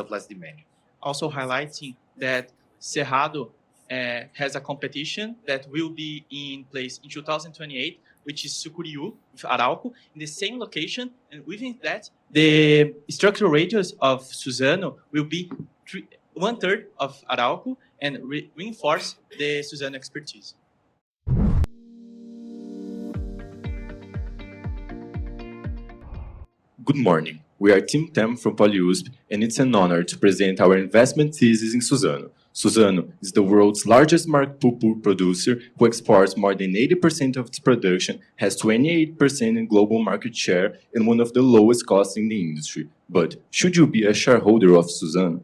less demand. Also highlighting that Cerrado has a competition that will be in place in 2028, which is Sucuriú with Arauco in the same location, and within that, the structural radius of Suzano will be 1/3 of Arauco and reinforce the Suzano expertise. Good morning. We are Team TEM from POLI USP, and it's an honor to present our investment thesis in Suzano. Suzano is the world's largest market pulp producer who exports more than 80% of its production, has 28% in global market share, and one of the lowest costs in the industry. But should you be a shareholder of Suzano?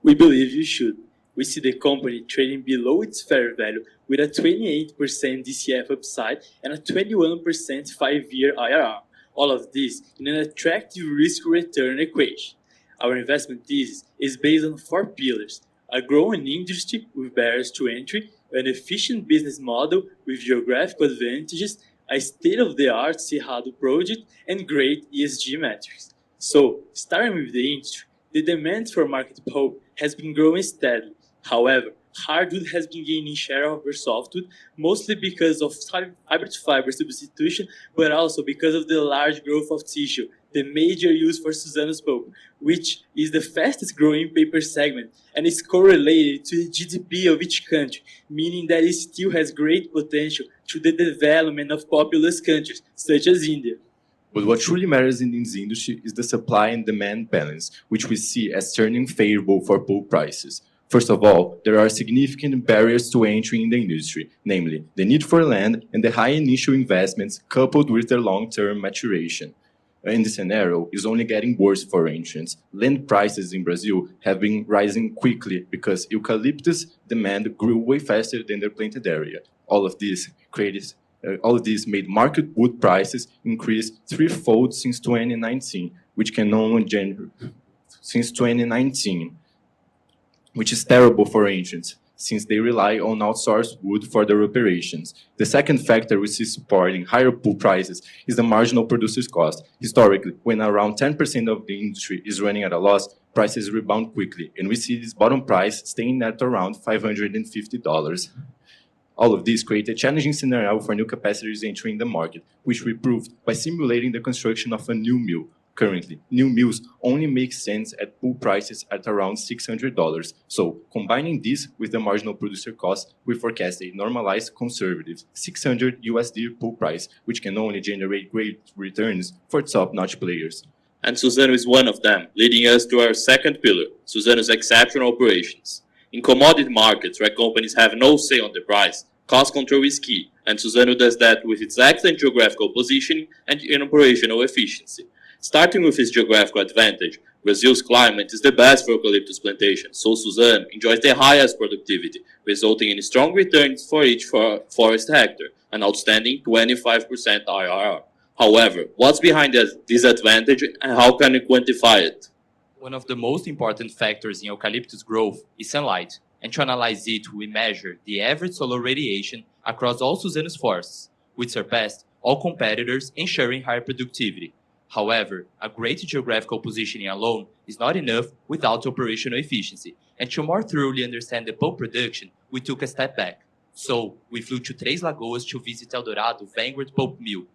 We believe you should. We see the company trading below its fair value with a 28% DCF upside and a 21% 5-year IRR. All of this in an attractive risk-return equation. Our investment thesis is based on 4 pillars: a growing industry with barriers to entry, an efficient business model with geographical advantages, a state-of-the-art Cerrado project, and great ESG metrics. So, starting with the industry, the demand for market pulp has been growing steadily. However, hardwood has been gaining share over softwood, mostly because of fiber-to-fiber substitution, but also because of the large growth of tissue, the major use for Suzano's pulp, which is the fastest growing paper segment and is correlated to the GDP of each country, meaning that it still has great potential to the development of populous countries, such as India. But what truly matters in this industry is the supply and demand balance, which we see as turning favorable for pulp prices. First of all, there are significant barriers to entry in the industry, namely the need for land and the high initial investments coupled with their long-term maturation. And the scenario is only getting worse for entrants. Land prices in Brazil have been rising quickly because eucalyptus demand grew way faster than their planted area. All of this made market wood prices increase threefold since 2019, which is terrible for entrants, since they rely on outsourced wood for their operations. The second factor we see supporting higher pulp prices is the marginal producer's cost. Historically, when around 10% of the industry is running at a loss, prices rebound quickly, and we see this bottom price staying at around $550. All of this creates a challenging scenario for new capacities entering the market, which we proved by simulating the construction of a new mill. Currently, new mills only make sense at pool prices at around $600. So, combining this with the marginal producer cost, we forecast a normalized conservative $600 pool price, which can only generate great returns for top-notch players. And Suzano is one of them, leading us to our second pillar, Suzano's exceptional operations. In commodity markets where companies have no say on the price, cost control is key, and Suzano does that with its excellent geographical positioning and in operational efficiency. Starting with its geographical advantage, Brazil's climate is the best for eucalyptus plantation, so Suzano enjoys the highest productivity, resulting in strong returns for each forest hectare, an outstanding 25% IRR. However, what's behind this advantage and how can we quantify it? One of the most important factors in eucalyptus growth is sunlight, and to analyze it, we measure the average solar radiation across all Suzano's forests, which surpassed all competitors, ensuring higher productivity. However, a great geographical positioning alone is not enough without operational efficiency, and to more thoroughly understand the pulp production, we took a step back. So, we flew to Três Lagoas to visit Eldorado Vanguard Pulp Mill.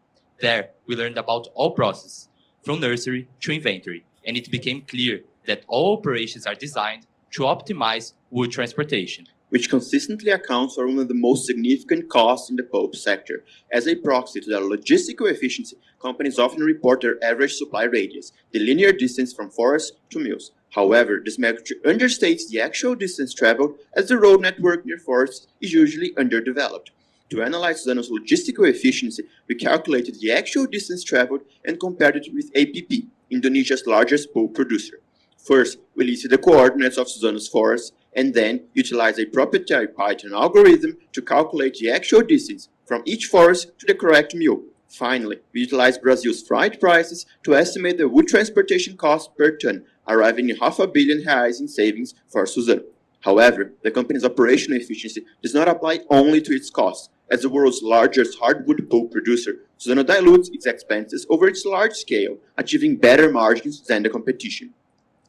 There, we learned about all processes, from nursery to inventory, and it became clear that all operations are designed to optimize wood transportation, which consistently accounts for one of the most significant costs in the pulp sector. As a proxy to their logistical efficiency, companies often report their average supply radius, the linear distance from forests to mills. However, this metric understates the actual distance traveled, as the road network near forests is usually underdeveloped. To analyze Suzano's logistical efficiency, we calculated the actual distance traveled and compared it with APP, Indonesia's largest pulp producer. First, we listed the coordinates of Suzano's forests, and then utilize a proprietary Python algorithm to calculate the actual distance from each forest to the correct mill. Finally, we utilize Brazil's freight prices to estimate the wood transportation cost per ton, arriving in R$500 million in savings for Suzano. However, the company's operational efficiency does not apply only to its costs. As the world's largest hardwood pulp producer, Suzano dilutes its expenses over its large scale, achieving better margins than the competition.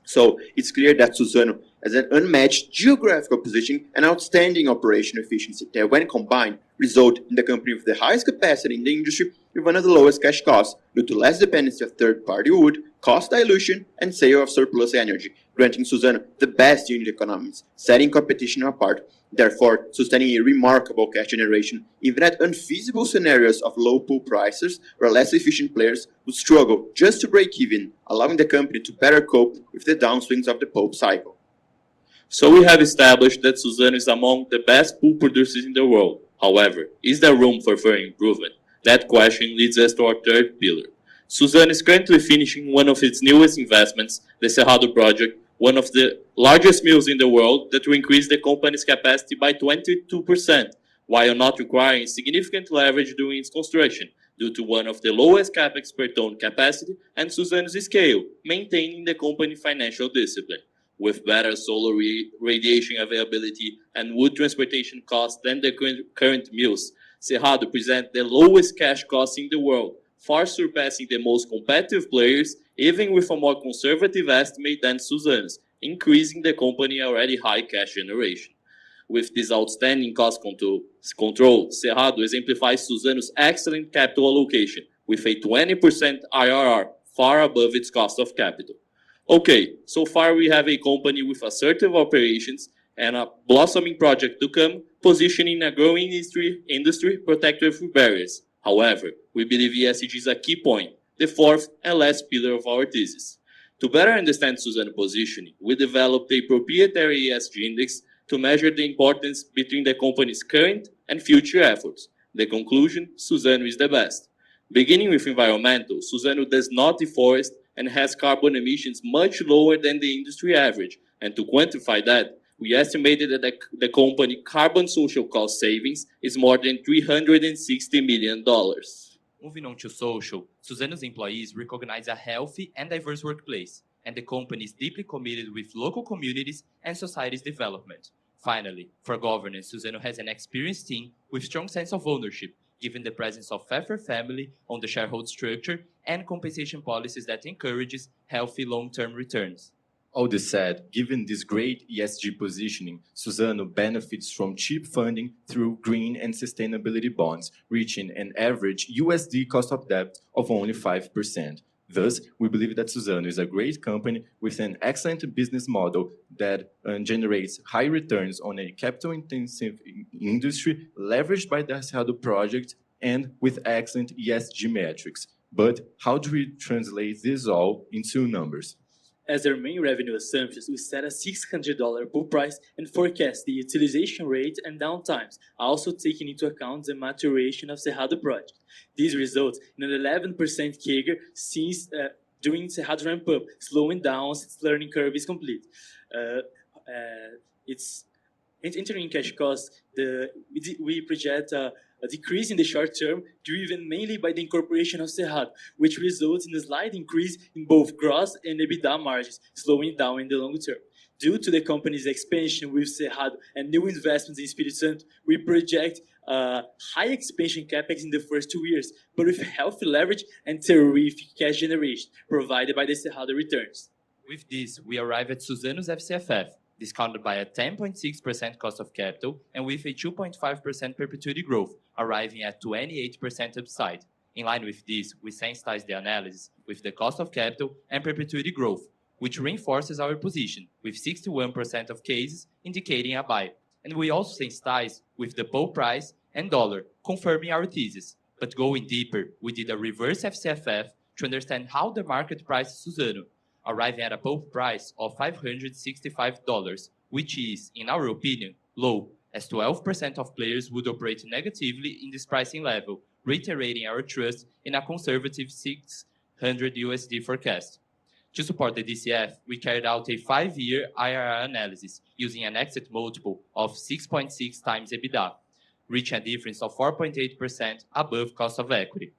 So, it's clear that Suzano has an unmatched geographical position and outstanding operational efficiency that, when combined, result in the company with the highest capacity in the industry with one of the lowest cash costs due to less dependency of third-party wood, cost dilution, and sale of surplus energy, granting Suzano the best unit economics, setting competition apart, therefore sustaining a remarkable cash generation even at unfeasible scenarios of low pulp prices where less efficient players would struggle just to break even, allowing the company to better cope with the downswings of the pulp cycle. So we have established that Suzano is among the best pulp producers in the world. However, is there room for further improvement? That question leads us to our third pillar. Suzano is currently finishing one of its newest investments, the Cerrado project, one of the largest mills in the world that will increase the company's capacity by 22%, while not requiring significant leverage during its construction, due to one of the lowest CAPEX per ton capacity and Suzano's scale, maintaining the company's financial discipline. With better solar radiation availability and wood transportation costs than the current mills, Cerrado presents the lowest cash costs in the world, far surpassing the most competitive players, even with a more conservative estimate than Suzano's, increasing the company's already high cash generation. With this outstanding cost control, Cerrado exemplifies Suzano's excellent capital allocation, with a 20% IRR, far above its cost of capital. Okay, so far we have a company with assertive operations and a blossoming project to come, positioning a growing industry protected with barriers. However, we believe ESG is a key point, the fourth and last pillar of our thesis. To better understand Suzano's positioning, we developed a proprietary ESG index to measure the importance between the company's current and future efforts. The conclusion, Suzano is the best. Beginning with environmental, Suzano does not deforest and has carbon emissions much lower than the industry average. And to quantify that, we estimated that the company carbon social cost savings is more than $360 million. Moving on to social, Suzano's employees recognize a healthy and diverse workplace, and the company is deeply committed with local communities and society's development. Finally, for governance, Suzano has an experienced team with strong sense of ownership, given the presence of Pfeffer family on the shareholder structure and compensation policies that encourages healthy long-term returns. All this said, given this great ESG positioning, Suzano benefits from cheap funding through green and sustainability bonds, reaching an average USD cost of debt of only 5%. Thus, we believe that Suzano is a great company with an excellent business model that generates high returns on a capital-intensive industry, leveraged by the Cerrado project, and with excellent ESG metrics. But how do we translate this all into numbers? As our main revenue assumptions, we set a $600 pool price and forecast the utilization rate and downtimes, also taking into account the maturation of Cerrado project. This results in an 11% CAGR since during Cerrado ramp-up, slowing down since learning curve is complete. It's entering cash costs. We project a decrease in the short term, driven mainly by the incorporation of Cerrado, which results in a slight increase in both gross and EBITDA margins, slowing down in the long term. Due to the company's expansion with Cerrado and new investments in Espírito Santo, we project high expansion CAPEX in the first 2 years, but with healthy leverage and terrific cash generation provided by the Cerrado returns. With this, we arrive at Suzano's FCFF, discounted by a 10.6% cost of capital and with a 2.5% perpetuity growth, arriving at 28% upside. In line with this, we sensitize the analysis with the cost of capital and perpetuity growth, which reinforces our position, with 61% of cases indicating a buy. And we also sensitize with the pulp price and dollar, confirming our thesis. But going deeper, we did a reverse FCFF to understand how the market prices Suzano, arriving at a pulp price of $565, which is, in our opinion, low, as 12% of players would operate negatively in this pricing level, reiterating our trust in a conservative $600 forecast. To support the DCF, we carried out a 5-year IRR analysis using an exit multiple of 6.6 times EBITDA, reaching a difference of 4.8% above cost of equity.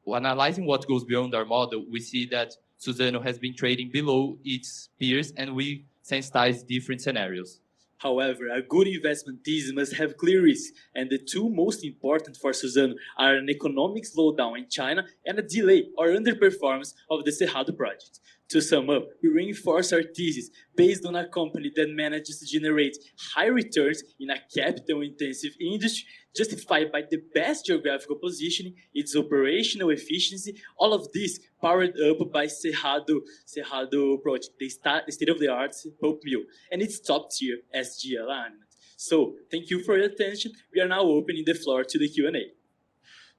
Analyzing what goes beyond our model, we see that Suzano has been trading below its peers, and we sensitize different scenarios. However, a good investment thesis must have clear risks, and the two most important for Suzano are an economic slowdown in China and a delay or underperformance of the Cerrado project. To sum up, we reinforce our thesis based on a company that manages to generate high returns in a capital-intensive industry, justified by the best geographical positioning, its operational efficiency, all of this powered up by Cerrado project, the state-of-the-art pulp mill, and its top-tier SG alignment. So, thank you for your attention. We are now opening the floor to the Q&A.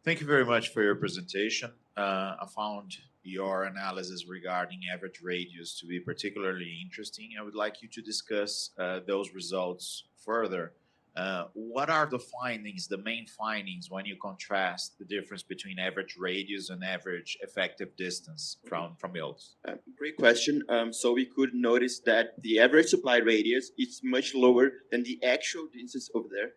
Thank you very much for your presentation. I found your analysis regarding average radius to be particularly interesting. I would like you to discuss those results further. What are the findings, the main findings, when you contrast the difference between average radius and average effective distance from mills? Great question. So we could notice that the average supply radius is much lower than the actual distance over there.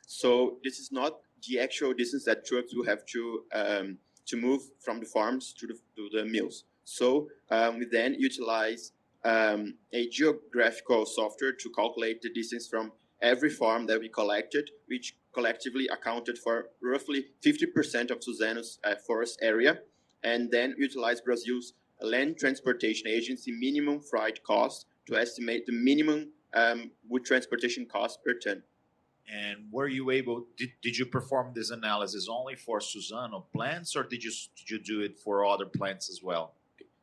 So this is not the actual distance that trucks will have to move from the farms to the mills. So we then utilize a geographical software to calculate the distance from every farm that we collected, which collectively accounted for roughly 50% of Suzano's forest area, and then utilize Brazil's Land Transportation Agency minimum freight cost to estimate the minimum wood transportation cost per ton. And were you able, did you perform this analysis only for Suzano plants, or did you do it for other plants as well?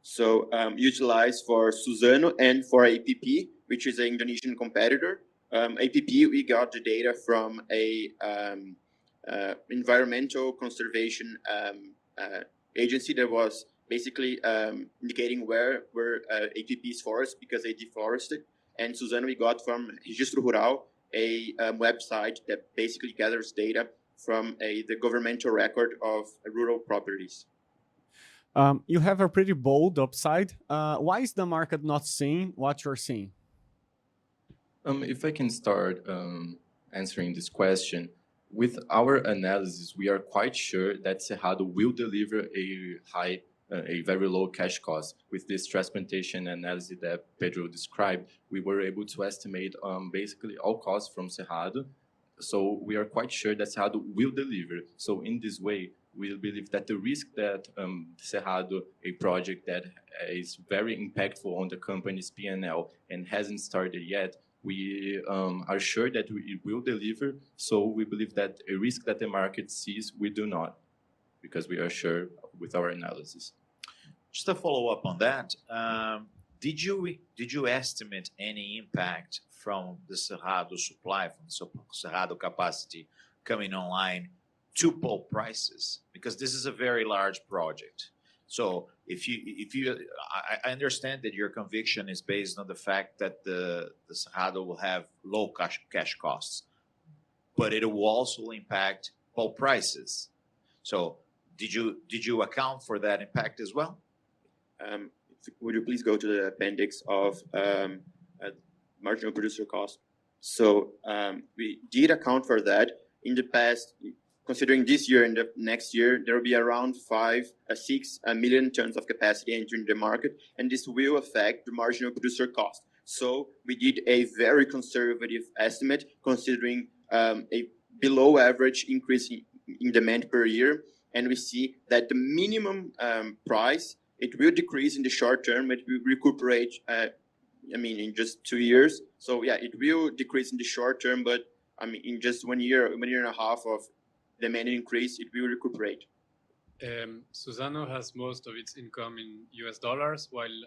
So utilize for Suzano and for APP, which is an Indonesian competitor. APP, we got the data from a environmental conservation agency that was basically indicating where were APP's forests because they deforested. And Suzano we got from Registro Rural, a website that basically gathers data from the governmental record of rural properties. You have a pretty bold upside. Why is the market not seeing what you're seeing? If I can start answering this question, with our analysis, we are quite sure that Cerrado will deliver a very low cash cost. With this transplantation analysis that Pedro described, we were able to estimate basically all costs from Cerrado. So we are quite sure that Cerrado will deliver. So in this way, we believe that the risk that Cerrado, a project that is very impactful on the company's P&L and hasn't started yet, we are sure that it will deliver. So we believe that a risk that the market sees, we do not. because we are sure with our analysis. Just to follow up on that, did you estimate any impact from the Cerrado supply, from the Cerrado capacity coming online to pulp prices? Because this is a very large project. So I understand that your conviction is based on the fact that the Cerrado will have low cash costs, but it will also impact pulp prices. So did you account for that impact as well? Would you please go to the appendix of marginal producer cost? So we did account for that in the past. Considering this year and the next year, there will be around 6 million tons of capacity entering the market, and this will affect the marginal producer cost. So we did a very conservative estimate, considering a below average increase in demand per year, and we see that the minimum price, it will decrease in the short term. It will recuperate, in just 2 years. So yeah, it will decrease in the short term, but in just 1 year, 1 year and a half of demand increase, it will recuperate. Suzano has most of its income in US dollars, while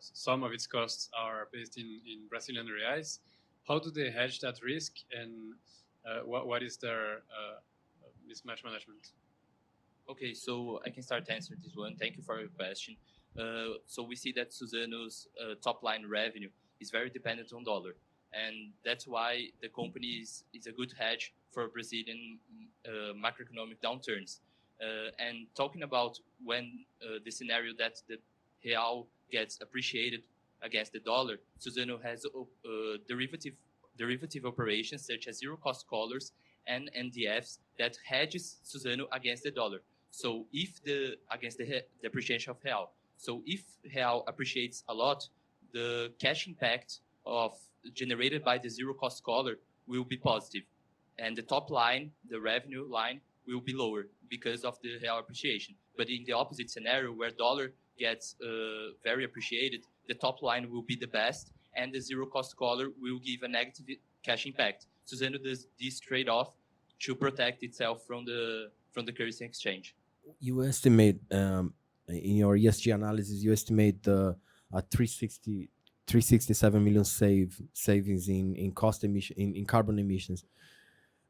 some of its costs are based in Brazilian reais. How do they hedge that risk, and what is their mismatch management? Okay, so I can start to answer this one. Thank you for your question. So we see that Suzano's top line revenue is very dependent on dollar. And that's why the company is a good hedge for Brazilian macroeconomic downturns. And talking about when the scenario that the real gets appreciated against the dollar, Suzano has derivative operations such as zero-cost collars and NDFs that hedges Suzano against the dollar. So if against the appreciation of real. So if real appreciates a lot, the cash impact generated by the zero-cost collar will be positive. And the top line, the revenue line, will be lower because of the real appreciation. But in the opposite scenario, where dollar gets very appreciated, the top line will be the best, and the zero-cost collar will give a negative cash impact. Suzano does this trade-off to protect itself from the currency exchange. You estimate, in your ESG analysis, you estimate a 367 million savings in cost emission in carbon emissions,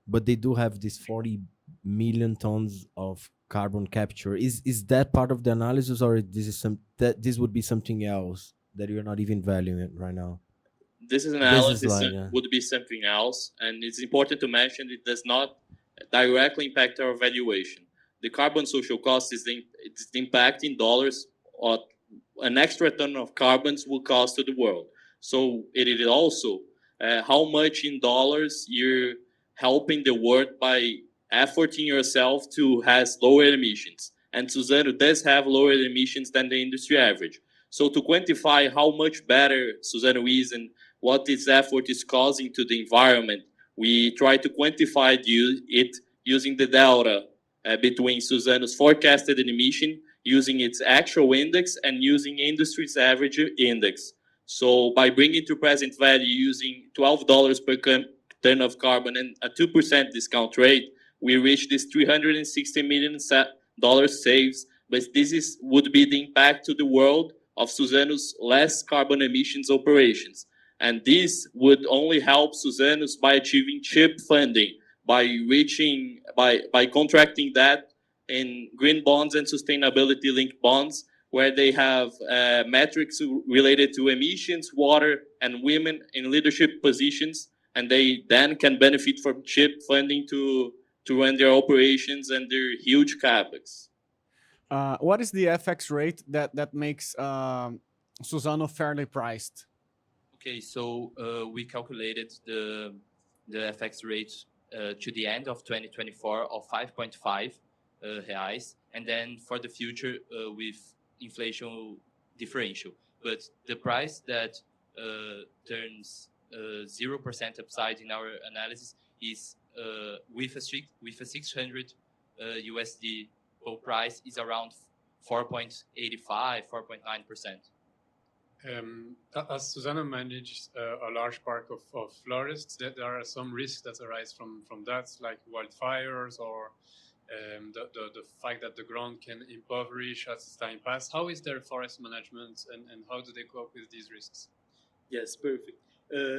but they do have this 40 million tons of carbon capture. Is that part of the analysis, or this would be something else that you're not even valuing right now? This is an analysis would be something else, and it's important to mention it does not directly impact our valuation. The carbon social cost is the impact in dollars of an extra ton of carbons will cost to the world. So it is also how much in dollars you're helping the world by efforting yourself to has lower emissions. And Suzano does have lower emissions than the industry average. So to quantify how much better Suzano is and what its effort is causing to the environment, we try to quantify it using the delta between Suzano's forecasted emission, using its actual index, and using industry's average index. So by bringing to present value using $12 per ton of carbon and a 2% discount rate, we reach this $360 million saves. But this would be the impact to the world of Suzano's less carbon emissions operations. And this would only help Suzano's by achieving cheap funding, by contracting that in green bonds and sustainability-linked bonds, where they have metrics related to emissions, water, and women in leadership positions, and they then can benefit from cheap funding to run their operations and their huge CAPEX. What is the FX rate that makes Suzano fairly priced? Okay, so we calculated the FX rate to the end of 2024 of 5.5 reais, and then for the future with inflation differential. But the price that turns 0% upside in our analysis is with a 600 USD pulp price is around 4.85, 4.9%. As Suzano manages a large park of forests, there are some risks that arise from that, like wildfires or the fact that the ground can impoverish as time passes. How is their forest management and how do they cope with these risks? Yes, perfect.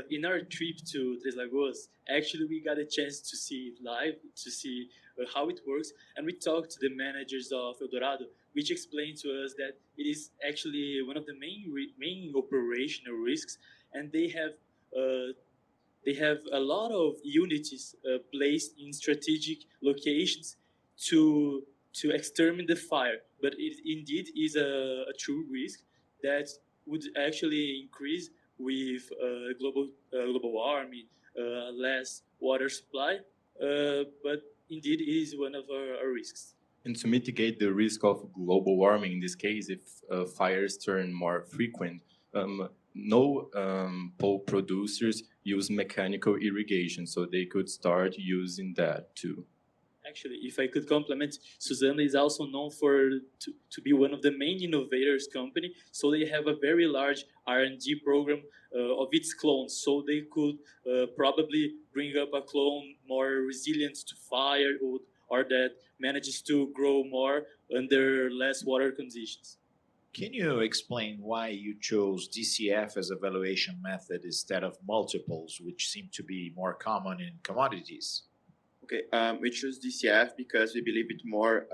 In our trip to Três Lagoas, actually we got a chance to see it live, to see how it works, and we talked to the managers of Eldorado, which explained to us that it is actually one of the main operational risks, and they have a lot of units placed in strategic locations to exterminate the fire. But it indeed is a true risk that would actually increase with global warming, less water supply, but indeed it is one of our risks. And to mitigate the risk of global warming, in this case, if fires turn more frequent, no pulp producers use mechanical irrigation, so they could start using that too. Actually, if I could complement, Suzano is also known to be one of the main innovators company. So they have a very large R&D program of its clones. So they could probably bring up a clone more resilient to fire or that manages to grow more under less water conditions. Can you explain why you chose DCF as a valuation method instead of multiples, which seem to be more common in commodities? Okay, we choose DCF because we believe it more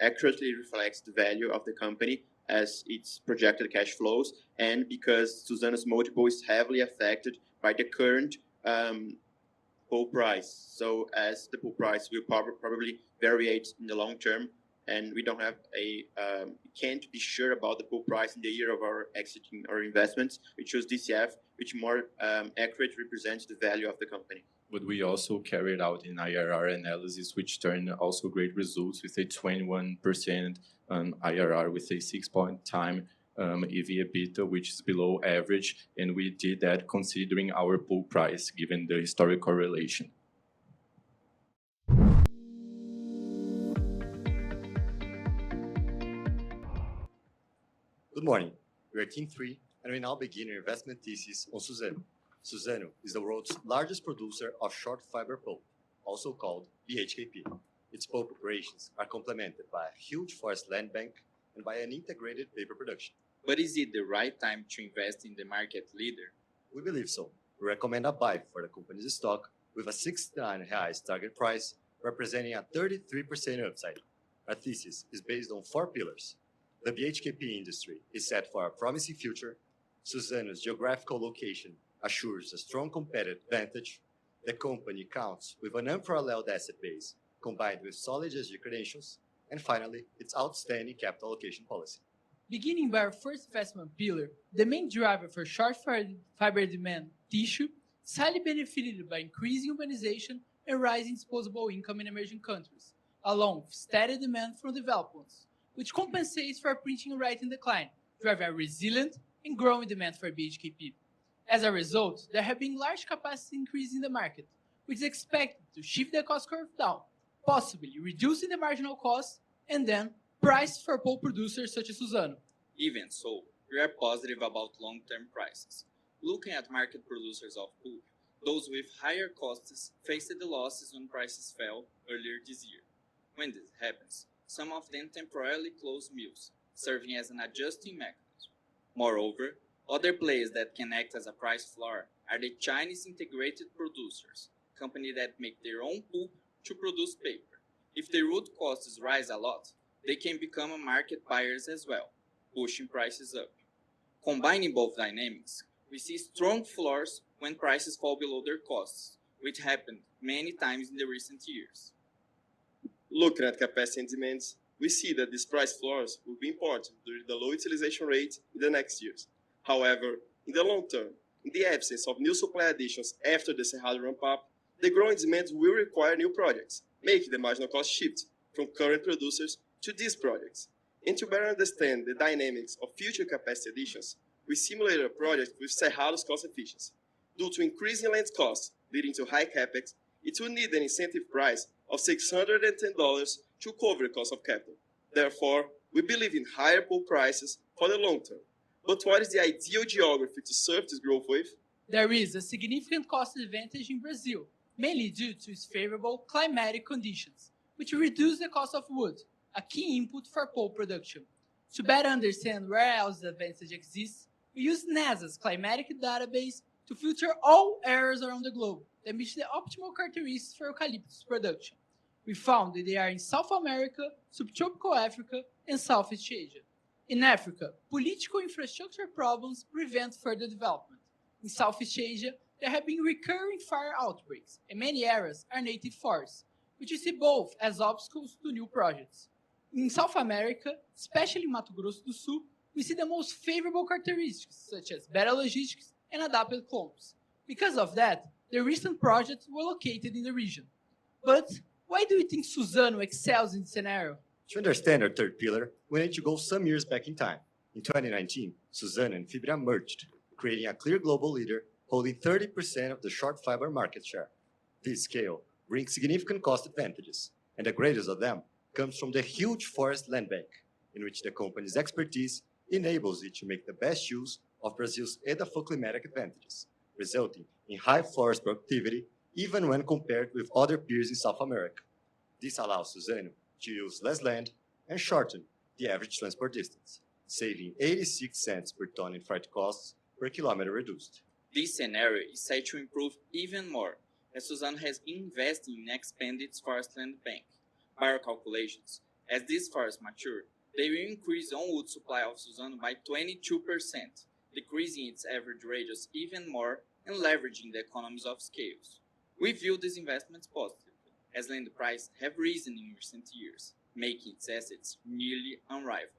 accurately reflects the value of the company as its projected cash flows, and because Suzano's multiple is heavily affected by the current pulp price. So as the pulp price will probably variate in the long term, and we don't have can't be sure about the pulp price in the year of our exiting our investments, we choose DCF, which more accurately represents the value of the company. But we also carried out an IRR analysis, which turned also great results with a 21% IRR with a 6-point-time EV/EBITDA, which is below average. And we did that considering our pulp price, given the historical correlation. Good morning. We are Team 3, and we now begin our investment thesis on Suzano. Suzano is the world's largest producer of short fiber pulp, also called BHKP. Its pulp operations are complemented by a huge forest land bank and by an integrated paper production. But is it the right time to invest in the market leader? We believe so. We recommend a buy for the company's stock with a R$69 target price, representing a 33% upside. Our thesis is based on 4 pillars. The BHKP industry is set for a promising future. Suzano's geographical location assures a strong competitive advantage. The company counts with an unparalleled asset base combined with solid ESG credentials. And finally, its outstanding capital allocation policy. Beginning by our first investment pillar, the main driver for short fiber demand, tissue, is highly benefited by increasing urbanization and rising disposable income in emerging countries, along with steady demand from developed ones, which compensates for a printing and writing decline, driving a resilient and growing demand for BHKP. As a result, there have been large capacity increases in the market, which is expected to shift the cost curve down, possibly reducing the marginal cost and then price for pulp producers such as Suzano. Even so, we are positive about long-term prices. Looking at market producers of pulp, those with higher costs faced the losses when prices fell earlier this year. When this happens, some of them temporarily close mills, serving as an adjusting mechanism. Moreover, other players that can act as a price floor are the Chinese integrated producers, companies that make their own pulp to produce paper. If the wood costs rise a lot, they can become market buyers as well, pushing prices up. Combining both dynamics, we see strong floors when prices fall below their costs, which happened many times in the recent years. Looking at capacity and demands, we see that these price floors will be important during the low utilization rate in the next years. However, in the long term, in the absence of new supply additions after the Cerrado ramp-up, the growing demand will require new projects, making the marginal cost shift from current producers to these projects. And to better understand the dynamics of future capacity additions, we simulated a project with Cerrado's cost efficiency. Due to increasing land costs leading to high CAPEX, it will need an incentive price of $610 to cover the cost of capital. Therefore, we believe in higher pulp prices for the long term. But what is the ideal geography to serve this growth with? There is a significant cost advantage in Brazil, mainly due to its favorable climatic conditions, which reduce the cost of wood, a key input for pulp production. To better understand where else the advantage exists, we use NASA's Climatic database to filter all areas around the globe that meet the optimal characteristics for eucalyptus production. We found that they are in South America, subtropical Africa, and Southeast Asia. In Africa, political infrastructure problems prevent further development. In Southeast Asia, there have been recurring fire outbreaks, and many areas are native forests, which we see both as obstacles to new projects. In South America, especially Mato Grosso do Sul, we see the most favorable characteristics, such as better logistics and adapted clones. Because of that, the recent projects were located in the region. But why do you think Suzano excels in this scenario? To understand our third pillar, we need to go some years back in time. In 2019, Suzano and Fibria merged, creating a clear global leader holding 30% of the short fiber market share. This scale brings significant cost advantages, and the greatest of them comes from the huge forest land bank, in which the company's expertise enables it to make the best use of Brazil's edapoclimatic advantages, resulting in high forest productivity even when compared with other peers in South America. This allows Suzano to use less land and shorten the average transport distance, saving 86 cents per ton in freight costs per kilometer reduced. This scenario is set to improve even more, as Suzano has been investing in expanding its forest land bank. By our calculations, as these forests mature, they will increase the on-wood supply of Suzano by 22%, decreasing its average radius even more and leveraging the economies of scale. We view these investments positively, as land prices have risen in recent years, making its assets nearly unrivaled.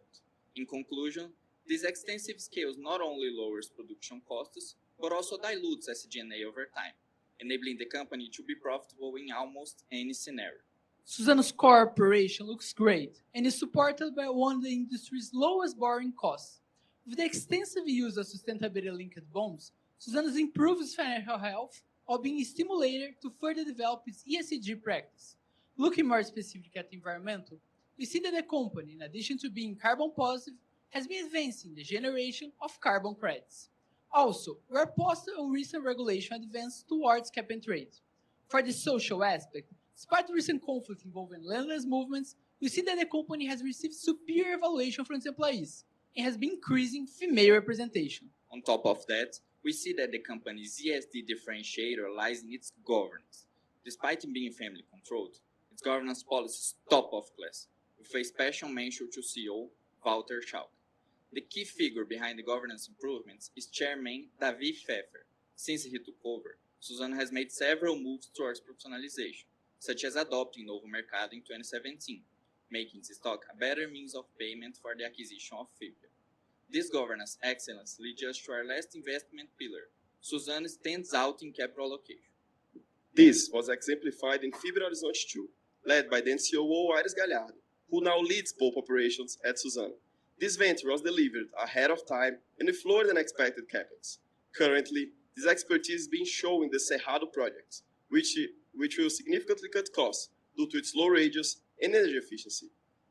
In conclusion, this extensive scale not only lowers production costs, but also dilutes SG&A over time, enabling the company to be profitable in almost any scenario. Suzano's core operation looks great and is supported by one of the industry's lowest borrowing costs. With the extensive use of sustainability-linked bonds, Suzano improves its financial health while being stimulated to further develop its ESG practice. Looking more specifically at environmental, we see that the company, in addition to being carbon positive, has been advancing the generation of carbon credits. Also, where possible on recent regulation advanced towards cap and trade. For the social aspect, despite the recent conflict involving landless movements, we see that the company has received superior evaluation from its employees and has been increasing female representation. On top of that, we see that the company's ESG differentiator lies in its governance. Despite being family-controlled, its governance policy is top of class, with a special mention to CEO Walter Schalke. The key figure behind the governance improvements is Chairman David Pfeffer. Since he took over, Suzano has made several moves towards professionalization, such as adopting Novo Mercado in 2017, making its stock a better means of payment for the acquisition of Fibria. This governance excellence leads us to our last investment pillar. Suzano stands out in capital allocation. This was exemplified in Fibria Horizonte 2, led by then COO Aires Galhardo, who now leads pulp operations at Suzano. This venture was delivered ahead of time and with lower than expected CAPEX. Currently, this expertise is being shown in the Cerrado project, which will significantly cut costs due to its low radius and energy efficiency.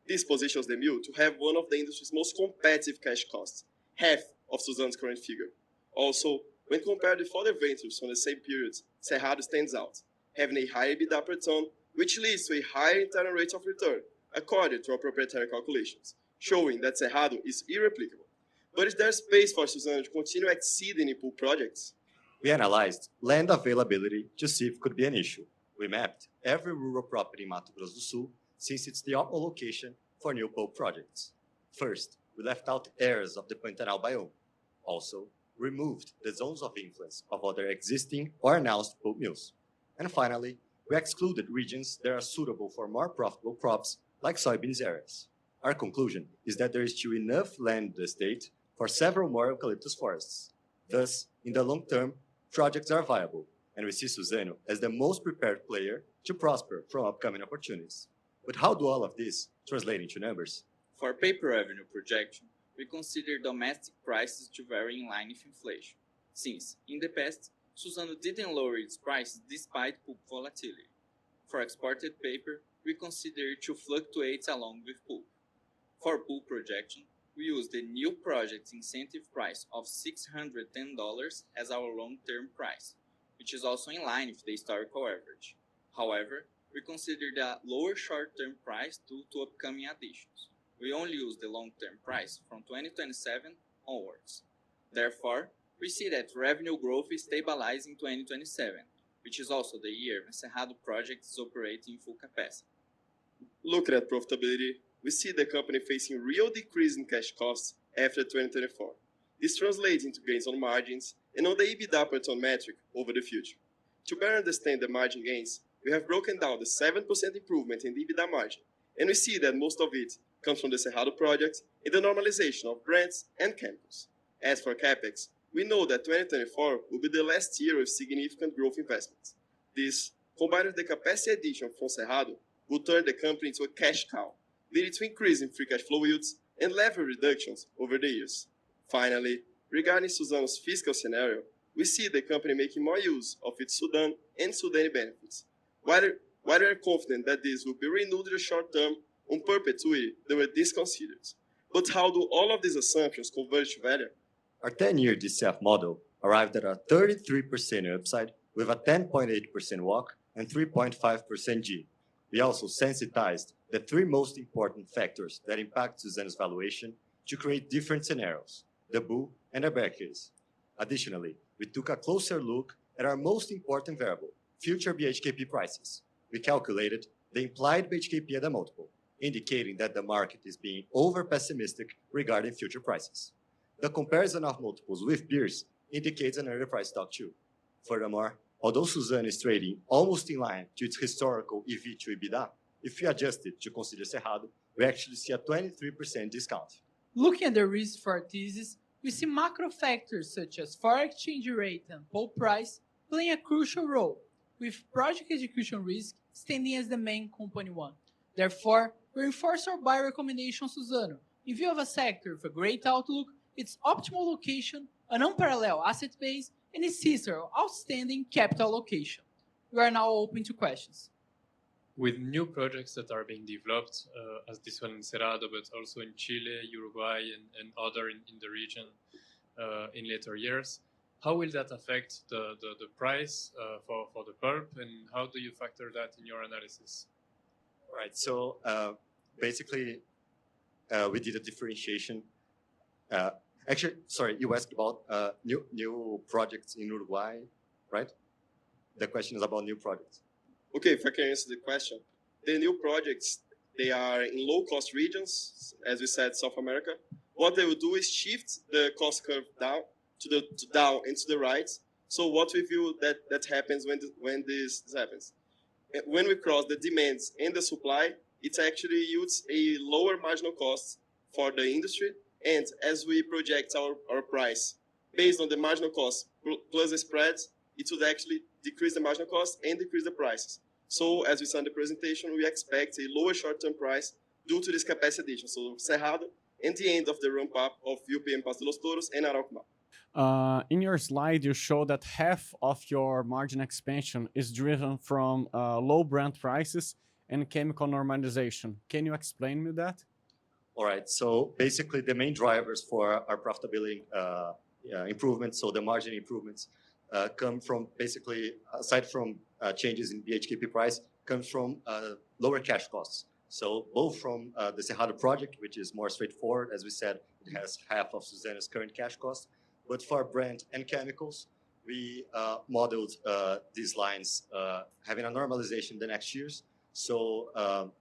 This positions the mill to have one of the industry's most competitive cash costs, half of Suzano's current figure. Also, when compared with other ventures from the same periods, Cerrado stands out, having a higher EBITDA per ton, which leads to a higher internal rate of return, according to our proprietary calculations, showing that Cerrado is irreplicable. But is there space for Suzano to continue exceeding in pulp projects? We analyzed land availability to see if it could be an issue. We mapped every rural property in Mato Grosso do Sul, since it's the optimal location for new pulp projects. First, we left out areas of the Pantanal biome. Also, removed the zones of influence of other existing or announced pulp mills. And finally, we excluded regions that are suitable for more profitable crops like soybeans areas. Our conclusion is that there is still enough land in the state for several more eucalyptus forests. Thus, in the long term, projects are viable, and we see Suzano as the most prepared player to prosper from upcoming opportunities. But how do all of this translate into numbers? For paper revenue projection, we consider domestic prices to vary in line with inflation, since, in the past, Suzano didn't lower its prices despite pulp volatility. For exported paper, we consider it to fluctuate along with pulp. For pulp projection, we use the new project incentive price of $610 as our long-term price, which is also in line with the historical average. However, we consider the lower short-term price due to upcoming additions. We only use the long-term price from 2027 onwards. Therefore, we see that revenue growth is stabilizing in 2027, which is also the year when Cerrado project is operating full capacity. Looking at profitability, we see the company facing real decrease in cash costs after 2024. This translates into gains on margins and on the EBITDA per ton metric over the future. To better understand the margin gains, we have broken down the 7% improvement in the EBITDA margin, and we see that most of it comes from the Cerrado project and the normalization of brands and chemicals. As for CAPEX, we know that 2024 will be the last year with significant growth investments. This, combined with the capacity addition from Cerrado, will turn the company into a cash cow, leading to increase in free cash flow yields and leverage reductions over the years. Finally, regarding Suzano's fiscal scenario, we see the company making more use of its Sudan and Sudani benefits. While we are confident that this will be renewed in the short term, on perpetuity, they were disconsidered. But how do all of these assumptions converge to value? Our 10-year DCF model arrived at a 33% upside with a 10.8% WACC and 3.5% G. We also sensitized the three most important factors that impact Suzano's valuation to create different scenarios, the bull and the bear case. Additionally, we took a closer look at our most important variable, future BHKP prices. We calculated the implied BHKP at the multiple, indicating that the market is being over-pessimistic regarding future prices. The comparison of multiples with peers indicates an underpriced stock too. Furthermore, although Suzano is trading almost in line to its historical EV to EBITDA, if we adjust it to consider Cerrado, we actually see a 23% discount. Looking at the risks for our thesis, we see macro factors such as foreign exchange rate and pulp price playing a crucial role, with project execution risk standing as the main company one. Therefore, we reinforce our buy recommendation on Suzano. In view of a sector with a great outlook, its optimal location, an unparalleled asset base, and its history of outstanding capital allocation. We are now open to questions. With new projects that are being developed, as this one in Cerrado, but also in Chile, Uruguay, and other in the region in later years, how will that affect the price for the pulp, and how do you factor that in your analysis? Right, so basically, we did a differentiation. Actually, sorry, you asked about new projects in Uruguay, right? The question is about new projects. Okay, if I can answer the question. The new projects, they are in low-cost regions, as we said, South America. What they will do is shift the cost curve down down and to the right. So what we view that happens when this happens. When we cross the demands and the supply, it actually yields a lower marginal cost for the industry. And as we project our price based on the marginal cost plus the spreads, it would actually decrease the marginal cost and decrease the prices. So as we saw in the presentation, we expect a lower short-term price due to this capacity addition. So Cerrado and the end of the ramp-up of UPM Paso de los Toros and Arauco. In your slide, you show that half of your margin expansion is driven from low brand prices and chemical normalization. Can you explain me that? All right, so basically the main drivers for our profitability improvements, so the margin improvements, come from basically, aside from changes in BHKP price, comes from lower cash costs. So both from the Cerrado project, which is more straightforward, as we said, it has half of Suzano's current cash cost. But for brand and chemicals, we modeled these lines having a normalization the next years. So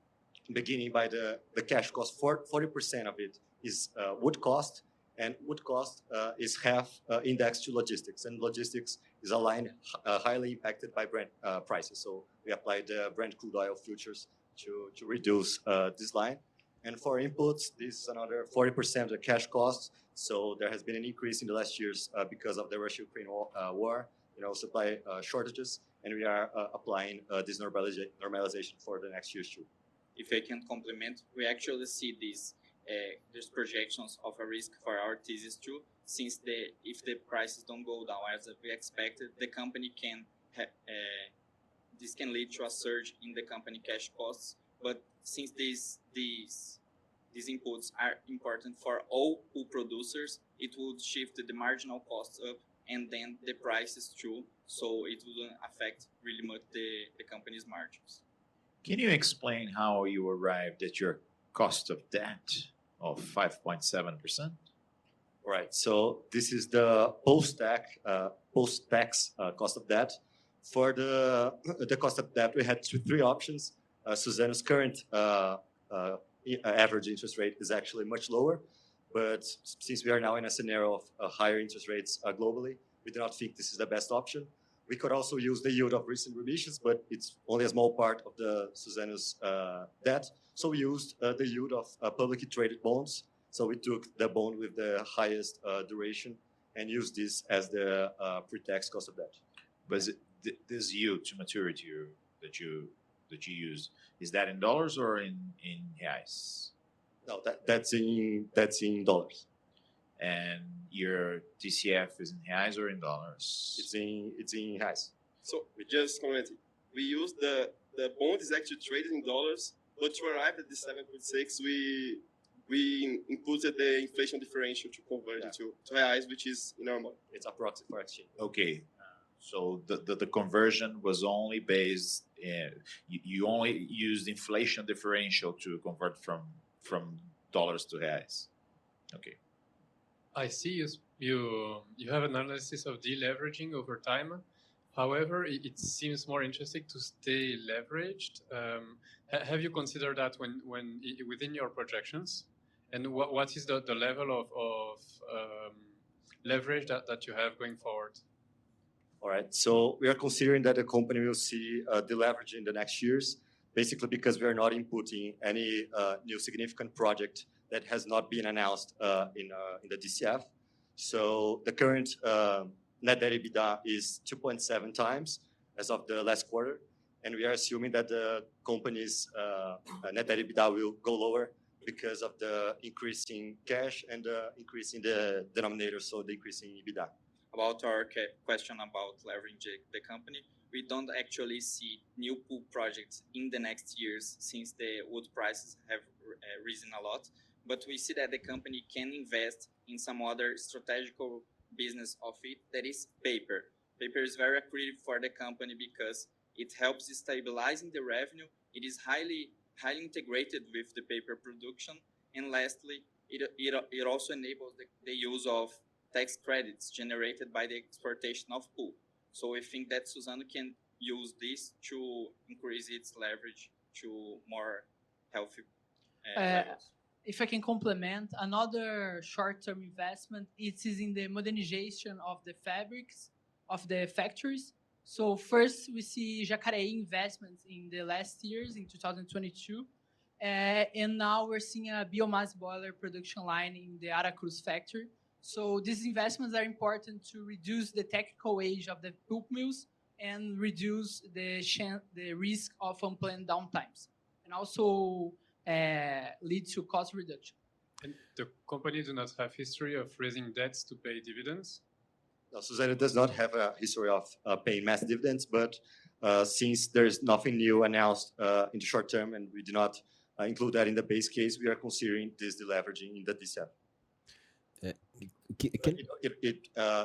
beginning by the cash cost, 40% of it is wood cost, and wood cost is half indexed to logistics, and logistics is a line highly impacted by brand prices. So we applied the Brent crude oil futures to reduce this line. And for inputs, this is another 40% of the cash costs. So there has been an increase in the last years because of the Russia-Ukraine war, supply shortages, and we are applying this normalization for the next years too. If I can complement, we actually see these projections of a risk for our thesis too, since if the prices don't go down as we expected, the company can this can lead to a surge in the company cash costs. But since these inputs are important for all pulp producers, it would shift the marginal costs up and then the prices too, so it wouldn't affect really much the company's margins. Can you explain how you arrived at your cost of debt of 5.7%? Right. So this is the post-tax cost of debt. For the cost of debt, we had three options. Suzano's current average interest rate is actually much lower, but since we are now in a scenario of higher interest rates globally, we do not think this is the best option. We could also use the yield of recent remissions, but it's only a small part of the Suzano's debt. So we used the yield of publicly traded bonds. So we took the bond with the highest duration and used this as the pre-tax cost of debt. But this yield to maturity that you use, is that in dollars or in reais? No, that's in dollars. And your TCF is in reais or in dollars? It's in reais. So we just commented. We use the bond is actually traded in dollars, but to arrive at the 7.6, we included the inflation differential to convert it to reais, which is in our model. It's a proxy for exchange. Okay. So the conversion was only based, you only used inflation differential to convert from dollars to reais. Okay. I see you have an analysis of deleveraging over time. However, it seems more interesting to stay leveraged. Have you considered that when within your projections? And what is the level of leverage that you have going forward? All right. So we are considering that the company will see deleverage in the next years, basically because we are not inputting any new significant project that has not been announced in the DCF. So the current net debt EBITDA is 2.7 times as of the last quarter, and we are assuming that the company's net debt EBITDA will go lower because of the increasing cash and the increase in the denominator, so the increase in EBITDA. About our question about leveraging the company, we don't actually see new pool projects in the next years since the wood prices have risen a lot. But we see that the company can invest in some other strategical business of it, that is paper. Paper is very accretive for the company because it helps stabilizing the revenue. It is highly integrated with the paper production. And lastly, it also enables the use of tax credits generated by the exportation of pulp. So we think that Suzano can use this to increase its leverage to more healthy levels. If I can complement, another short-term investment, it is in the modernization of the fabrics of the factories. So first, we see Jacareí investments in the last years, in 2022. And now we're seeing a biomass boiler production line in the Aracruz factory. So these investments are important to reduce the technical age of the pulp mills and reduce the risk of unplanned downtimes. And also lead to cost reduction. And the company do not have history of raising debts to pay dividends? No, Suzano does not have a history of paying mass dividends, but since there's nothing new announced in the short term and we do not include that in the base case, we are considering this deleveraging in the DCF.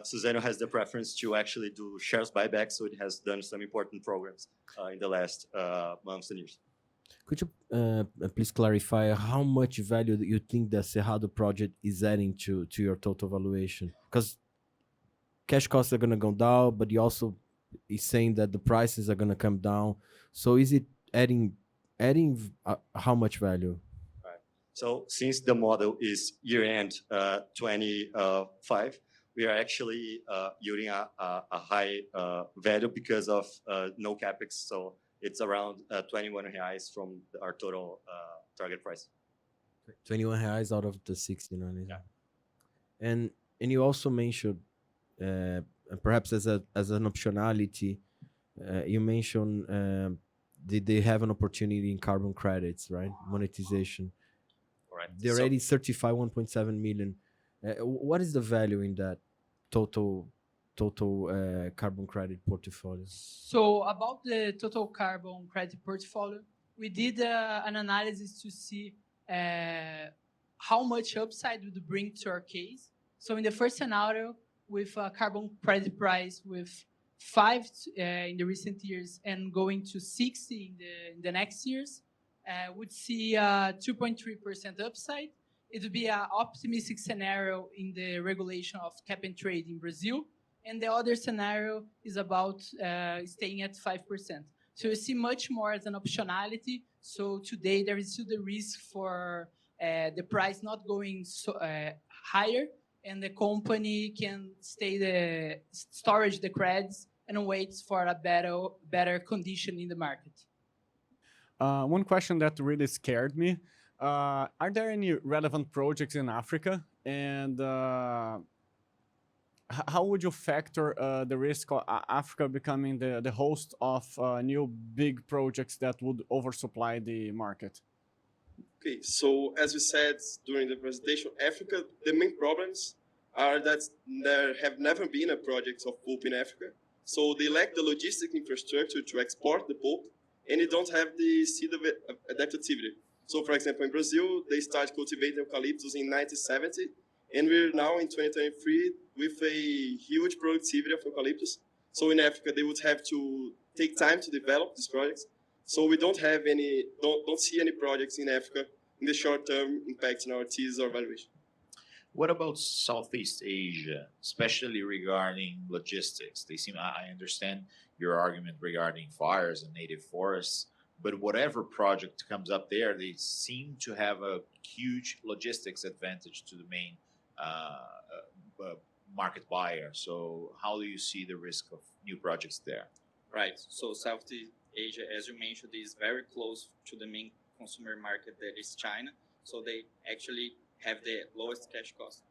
Suzano has the preference to actually do shares buyback, so it has done some important programs in the last months and years. Could you please clarify how much value that you think the Cerrado project is adding to your total valuation? Because cash costs are going to go down, but you also is saying that the prices are going to come down. So is it adding how much value? Right. So since the model is year-end 25, we are actually using a high value because of no CAPEX. So it's around 21 reais from our total target price. 21 reais out of the 69. Yeah. And you also mentioned, perhaps as an optionality, you mentioned they have an opportunity in carbon credits, right? Monetization. Right. They already certify 1.7 million. What is the value in that total carbon credit portfolio? So about the total carbon credit portfolio, we did an analysis to see how much upside would bring to our case. So in the first scenario, with a carbon credit price with in the recent years and going to 60 in the next years, would see a 2.3% upside. It would be an optimistic scenario in the regulation of cap and trade in Brazil. And the other scenario is about staying at 5%. So you see much more as an optionality. So today there is still the risk for the price not going higher, and the company can storage the credits and wait for a better condition in the market. One question that really scared me, are there any relevant projects in Africa? And how would you factor the risk of Africa becoming the host of new big projects that would oversupply the market? Okay, so as we said during the presentation, Africa, the main problems are that there have never been a project of pulp in Africa. So they lack the logistic infrastructure to export the pulp, and they don't have the seed adaptivity. So for example, in Brazil, they started cultivating eucalyptus in 1970, and we're now in 2023 with a huge productivity of eucalyptus. So in Africa, they would have to take time to develop these projects. So we don't have don't see any projects in Africa in the short term impacting our thesis or valuation. What about Southeast Asia, especially regarding logistics? I understand your argument regarding fires and native forests, but whatever project comes up there, they seem to have a huge logistics advantage to the main market buyer. So how do you see the risk of new projects there? Right. So Southeast Asia, as you mentioned, is very close to the main consumer market, that is China. So they actually have the lowest cash cost.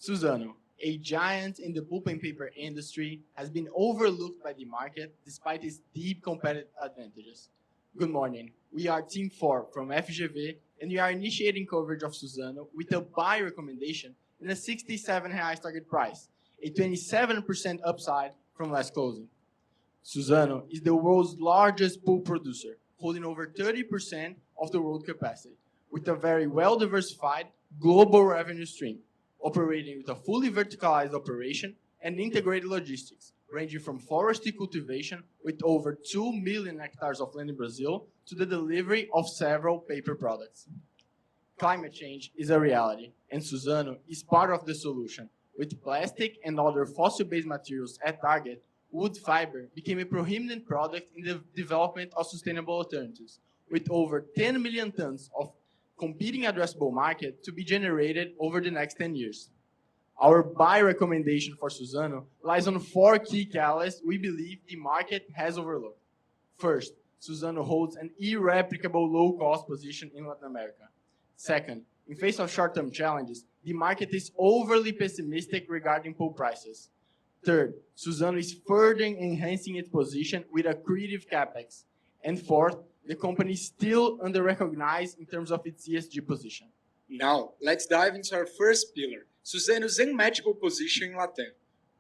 Suzano, a giant in the pulp and paper industry, has been overlooked by the market despite its deep competitive advantages. Good morning. We are Team 4 from FGV, and we are initiating coverage of Suzano with a buy recommendation and a 67 reais target price, a 27% upside from last closing. Suzano is the world's largest pulp producer, holding over 30% of the world capacity, with a very well-diversified global revenue stream, operating with a fully verticalized operation and integrated logistics, ranging from forestry cultivation with over 2 million hectares of land in Brazil to the delivery of several paper products. Climate change is a reality, and Suzano is part of the solution. With plastic and other fossil-based materials at target, wood fiber became a prominent product in the development of sustainable alternatives, with over 10 million tons of competing addressable market to be generated over the next 10 years. Our buy recommendation for Suzano lies on 4 key catalysts we believe the market has overlooked. First, Suzano holds an irreplicable low-cost position in Latin America. Second, in face of short-term challenges, the market is overly pessimistic regarding pulp prices. Third, Suzano is further enhancing its position with accretive CAPEX. And fourth, the company is still under-recognized in terms of its ESG position. Now, let's dive into our first pillar, Suzano's unmatchable position in Latam.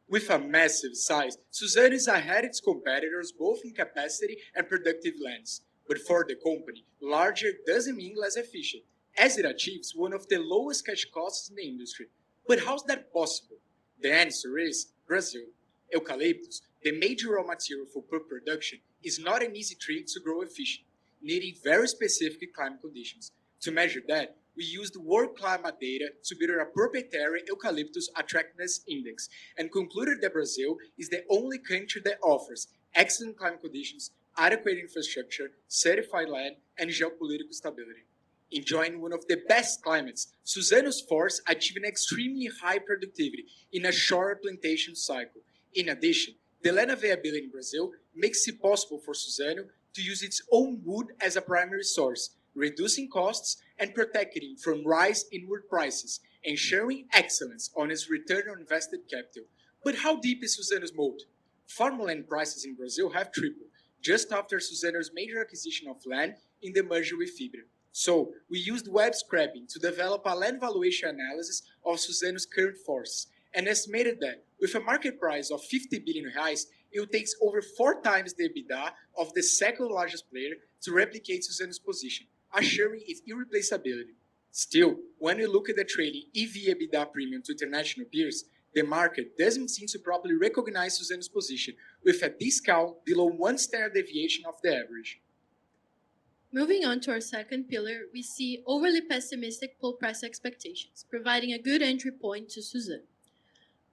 With a massive size, Suzano is ahead of its competitors both in capacity and productive lands. But for the company, larger doesn't mean less efficient, as it achieves one of the lowest cash costs in the industry. But how's that possible? The answer is Brazil. Eucalyptus, the major raw material for pulp production, is not an easy tree to grow efficient, needing very specific climate conditions. To measure that, we used world climate data to build a proprietary eucalyptus attractiveness index and concluded that Brazil is the only country that offers excellent climate conditions, adequate infrastructure, certified land, and geopolitical stability. Enjoying one of the best climates, Suzano's forests achieve an extremely high productivity in a short plantation cycle. In addition, the land availability in Brazil makes it possible for Suzano to use its own wood as a primary source, reducing costs and protecting it from rise in wood prices, ensuring excellence on its return on invested capital. But how deep is Suzano's moat? Farmland prices in Brazil have tripled, just after Suzano's major acquisition of land in the merger with Fibra. So, we used web scraping to develop a land valuation analysis of Suzano's current forests, and estimated that, with a market price of 50 billion reais, it takes over 4 times the EBITDA of the second largest player to replicate Suzano's position, assuring its irreplaceability. Still, when we look at the trading EV/EBITDA premium to international peers, the market doesn't seem to properly recognize Suzano's position, with a discount below 1 standard deviation of the average. Moving on to our second pillar, we see overly pessimistic pulp price expectations, providing a good entry point to Suzano.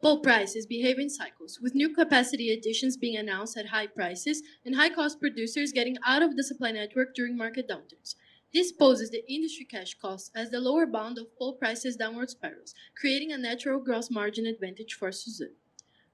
Pulp prices behave in cycles, with new capacity additions being announced at high prices and high-cost producers getting out of the supply network during market downturns. This poses the industry cash cost as the lower bound of pulp prices downward spirals, creating a natural gross margin advantage for Suzano.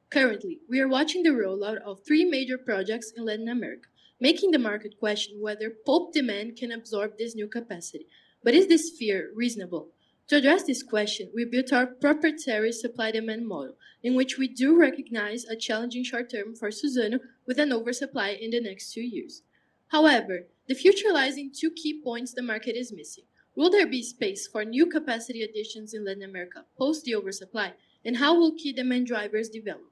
Currently, we are watching the rollout of 3 major projects in Latin America, making the market question whether pulp demand can absorb this new capacity. But is this fear reasonable? To address this question, we built our proprietary supply-demand model, in which we do recognize a challenging short-term for Suzano with an oversupply in the next 2 years. However, the future lies in 2 key points the market is missing. Will there be space for new capacity additions in Latin America post the oversupply, and how will key demand drivers develop?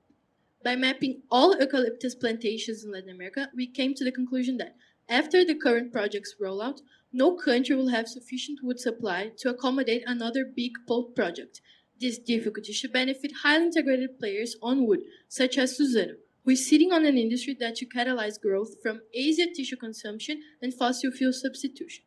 By mapping all eucalyptus plantations in Latin America, we came to the conclusion that, after the current project's rollout, no country will have sufficient wood supply to accommodate another big pulp project. This difficulty should benefit highly integrated players on wood, such as Suzano, who is sitting on an industry that should catalyze growth from Asia tissue consumption and fossil fuel substitution.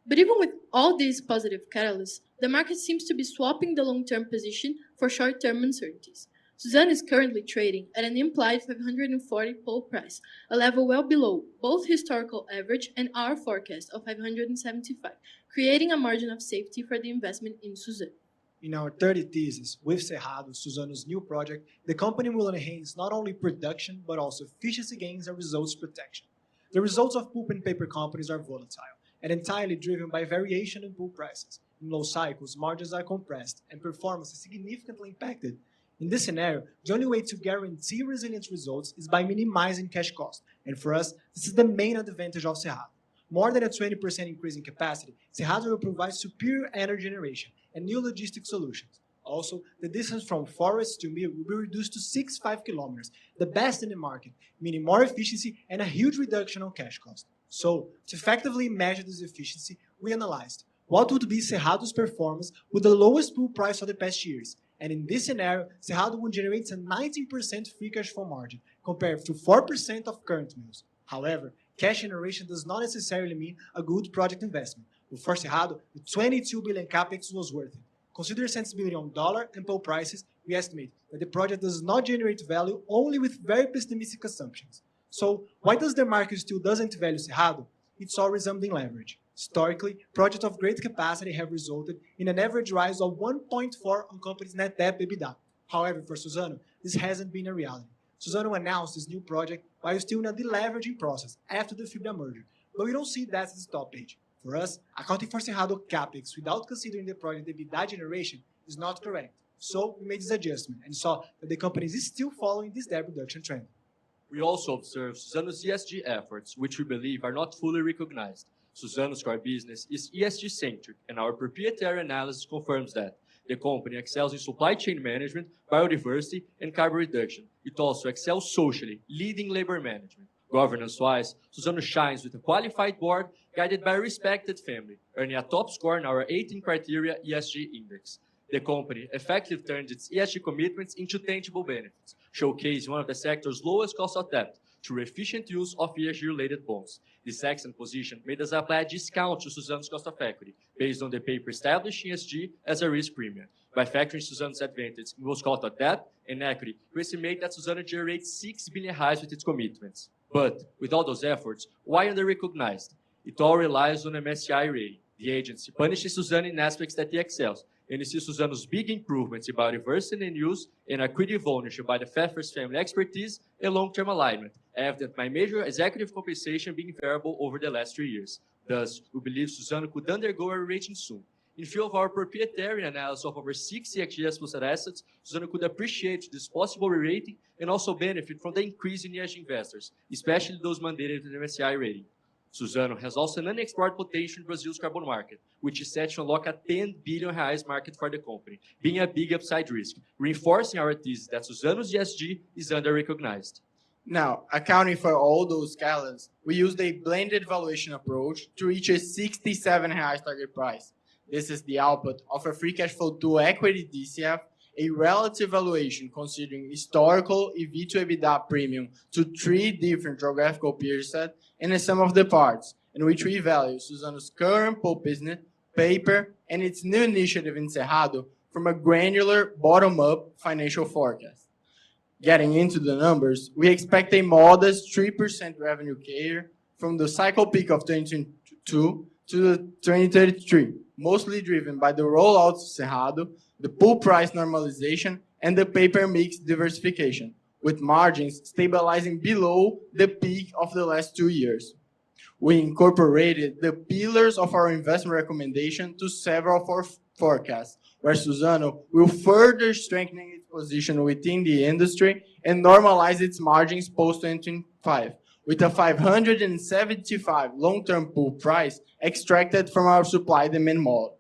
But even with all these positive catalysts, the market seems to be swapping the long-term position for short-term uncertainties. Suzano is currently trading at an implied 540 pulp price, a level well below both historical average and our forecast of 575, creating a margin of safety for the investment in Suzano. In our 30 thesis with Cerrado, Suzano's new project, the company will enhance not only production but also efficiency gains and results protection. The results of pulp and paper companies are volatile and entirely driven by variation in pulp prices. In low cycles, margins are compressed and performance is significantly impacted. In this scenario, the only way to guarantee resilient results is by minimizing cash cost, and for us, this is the main advantage of Cerrado. More than a 20% increase in capacity, Cerrado will provide superior energy generation and new logistic solutions. Also, the distance from forest to mill will be reduced to 65 kilometers, the best in the market, meaning more efficiency and a huge reduction on cash cost. So, to effectively measure this efficiency, we analyzed what would be Cerrado's performance with the lowest pulp price of the past years. And in this scenario, Cerrado would generate a 19% free cash flow margin, compared to 4% of current mills. However, cash generation does not necessarily mean a good project investment. But for Cerrado, the 22 billion CAPEX was worth it. Considering sensibility on dollar and pulp prices, we estimate that the project does not generate value only with very pessimistic assumptions. So, why does the market still doesn't value Cerrado? It's all resembling leverage. Historically, projects of great capacity have resulted in an average rise of 1.4 on companies' net debt EBITDA. However, for Suzano, this hasn't been a reality. Suzano announced this new project while still in a deleveraging process after the Fibra merger, but we don't see that as the top page. For us, accounting for Cerrado CAPEX without considering the project EBITDA generation is not correct. So we made this adjustment and saw that the company is still following this debt reduction trend. We also observe Suzano's ESG efforts, which we believe are not fully recognized. Suzano's core business is ESG-centric, and our proprietary analysis confirms that. The company excels in supply chain management, biodiversity, and carbon reduction. It also excels socially, leading labor management. Governance-wise, Suzano shines with a qualified board guided by a respected family, earning a top score in our 18 criteria ESG index. The company effectively turned its ESG commitments into tangible benefits, showcasing one of the sector's lowest cost of debt through efficient use of ESG-related bonds. This excellent position made us apply a discount to Suzano's cost of equity, based on the paper establishing ESG as a risk premium. By factoring Suzano's advantage in both cost of debt and equity, we estimate that Suzano generates 6 billion with its commitments. But, with all those efforts, why under-recognized? It all relies on MSCI rating. The agency punishes Suzano in aspects that it excels, and you see Suzano's big improvements in biodiversity and use and accretive ownership by the Pfeffer's family expertise and long-term alignment, evident by major executive compensation being variable over the last 3 years. Thus, we believe Suzano could undergo a rating soon. In view of our proprietary analysis of over 6 ESG exposed assets, Suzano could appreciate this possible re-rating and also benefit from the increase in ESG investors, especially those mandated with the MSCI rating. Suzano has also an unexplored potential in Brazil's carbon market, which is set to unlock a 10 billion reais market for the company, being a big upside risk, reinforcing our thesis that Suzano's ESG is under-recognized. Now, accounting for all those catalysts, we used a blended valuation approach to reach a 67 reais target price. This is the output of a free cash flow to equity DCF, a relative valuation considering historical EV to EBITDA premium to 3 different geographical peer sets and a sum of the parts, in which we value Suzano's current pulp business, paper, and its new initiative in Cerrado from a granular bottom-up financial forecast. Getting into the numbers, we expect a modest 3% revenue CAGR from the cycle peak of 2022 to the 2033, mostly driven by the rollout of Cerrado, the pulp price normalization, and the paper mix diversification, with margins stabilizing below the peak of the last 2 years. We incorporated the pillars of our investment recommendation to several of our forecasts, where Suzano will further strengthen its position within the industry and normalize its margins post-2025, with a 575 long-term pulp price extracted from our supply-demand model.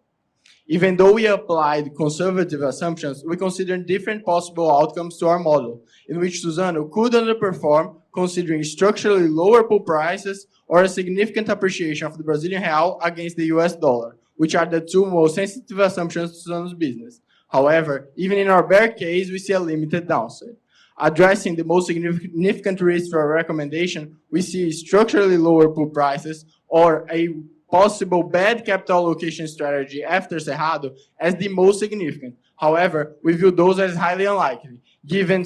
Even though we applied conservative assumptions, we considered different possible outcomes to our model, in which Suzano could underperform, considering structurally lower pulp prices or a significant appreciation of the Brazilian real against the US dollar, which are the 2 most sensitive assumptions to Suzano's business. However, even in our bear case, we see a limited downside. Addressing the most significant risk to our recommendation, we see structurally lower pulp prices or a possible bad capital allocation strategy after Cerrado as the most significant. However, we view those as highly unlikely, given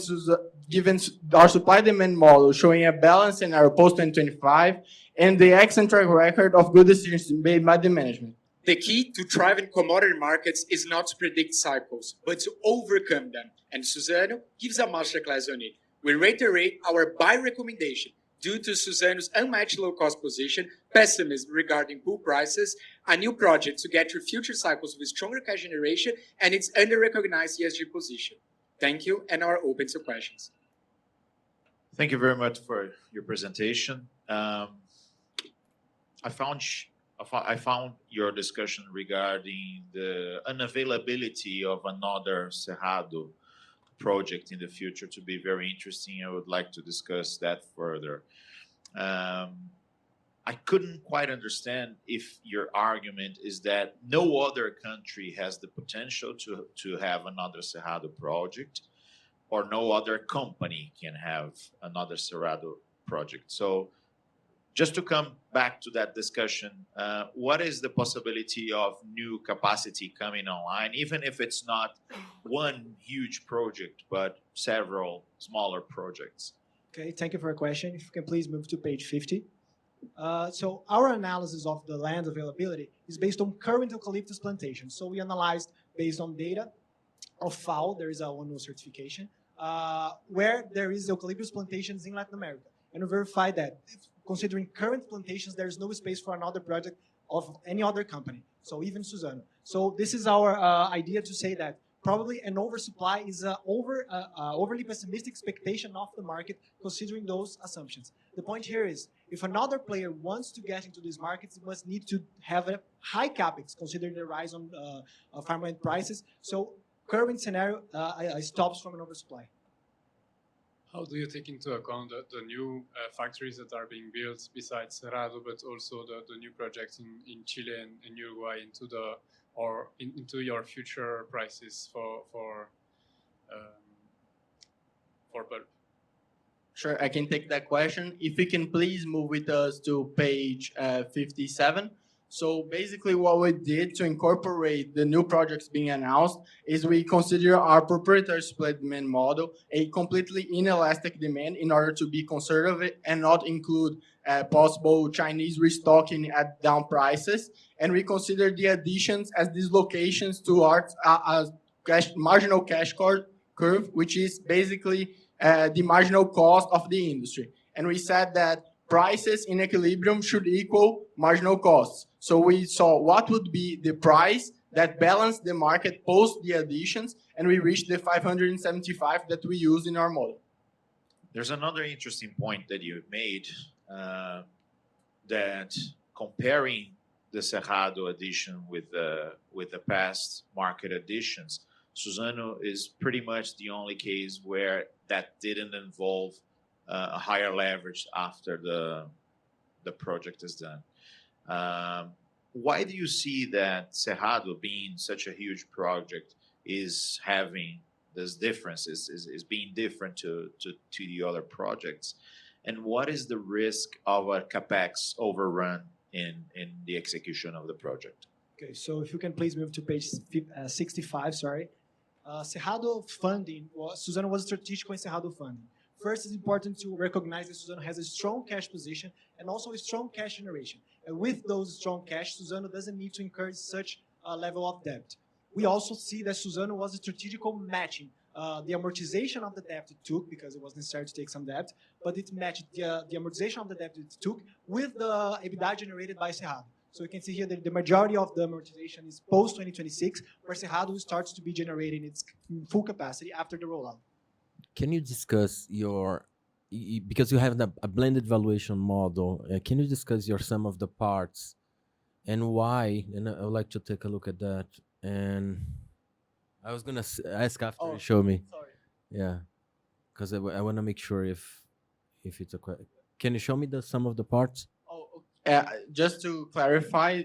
our supply-demand model showing a balanced scenario post-2025 and the excellent track record of good decisions made by the management. The key to thriving commodity markets is not to predict cycles, but to overcome them. And Suzano gives a masterclass on it. We reiterate our buy recommendation due to Suzano's unmatched low-cost position, pessimism regarding pulp prices, a new project to get through future cycles with stronger cash generation, and its under-recognized ESG position. Thank you, and are open to questions. Thank you very much for your presentation. I found your discussion regarding the unavailability of another Cerrado project in the future to be very interesting. I would like to discuss that further. I couldn't quite understand if your argument is that no other country has the potential to have another Cerrado project, or no other company can have another Cerrado project. So just to come back to that discussion, what is the possibility of new capacity coming online, even if it's not one huge project, but several smaller projects? Okay, thank you for your question. If you can please move to page 50. So our analysis of the land availability is based on current eucalyptus plantations. So we analyzed based on data of FAO, there is a ONU certification, where there is eucalyptus plantations in Latin America. And we verified that considering current plantations, there is no space for another project of any other company, so even Suzano. So this is our idea to say that probably an oversupply is an overly pessimistic expectation of the market, considering those assumptions. The point here is, if another player wants to get into these markets, it must need to have a high CAPEX, considering the rise on farmland prices. So current scenario stops from an oversupply. How do you take into account the new factories that are being built besides Cerrado, but also the new projects in Chile and Uruguay into your future prices for pulp? Sure, I can take that question. If you can please move with us to page 57. So basically what we did to incorporate the new projects being announced is we consider our proprietary supply demand model a completely inelastic demand in order to be conservative and not include possible Chinese restocking at down prices. And we consider the additions as dislocations to our marginal cash curve, which is basically the marginal cost of the industry. And we said that prices in equilibrium should equal marginal costs. So we saw what would be the price that balanced the market post the additions, and we reached the 575 that we use in our model. There's another interesting point that you made, that comparing the Cerrado addition with the past market additions, Suzano is pretty much the only case where that didn't involve a higher leverage after the project is done. why do you see that Cerrado, being such a huge project, is having this difference, is being different to the other projects? And what is the risk of a CAPEX overrun in the execution of the project? Okay, so if you can please move to page 65, sorry. Cerrado funding, Suzano was strategic in Cerrado funding. First, it's important to recognize that Suzano has a strong cash position and also a strong cash generation. And with those strong cash, Suzano doesn't need to incur such a level of debt. We also see that Suzano was a strategical matching the amortization of the debt it took, because it was necessary to take some debt, but it matched the amortization of the debt it took with the EBITDA generated by Cerrado. So you can see here that the majority of the amortization is post-2026, where Cerrado starts to be generating its full capacity after the rollout. Can you discuss because you have a blended valuation model, can you discuss your sum of the parts and why? And I would like to take a look at that. And I was going to ask after you show me. Sorry. Yeah, because I want to make sure if it's a question. Can you show me the sum of the parts? Just to clarify,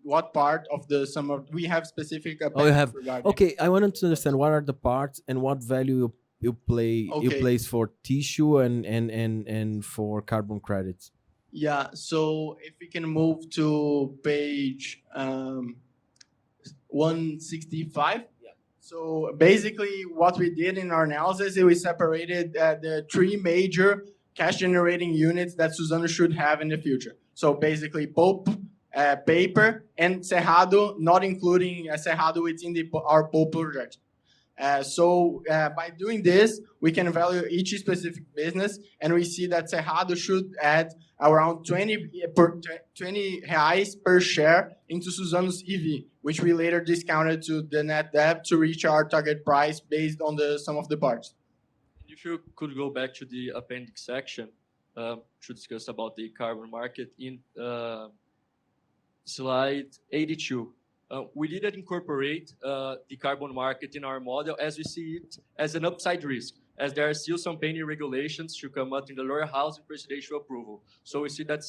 what part of the sum of we have specific Oh, you have. regarding. Okay, I wanted to understand what are the parts and what value you place for tissue and for carbon credits. Yeah, so if we can move to page 165. Yeah. So basically what we did in our analysis is we separated the three major cash generating units that Suzano should have in the future. So basically pulp, paper, and Cerrado, not including Cerrado within our pulp project. By doing this, we can value each specific business, and we see that Cerrado should add around 20 reais per share into Suzano's EV, which we later discounted to the net debt to reach our target price based on the sum of the parts. If you could go back to the appendix section to discuss about the carbon market in slide 82. We didn't incorporate the carbon market in our model as we see it as an upside risk, as there are still some pending regulations to come out in the lower house in presidential approval. So we see that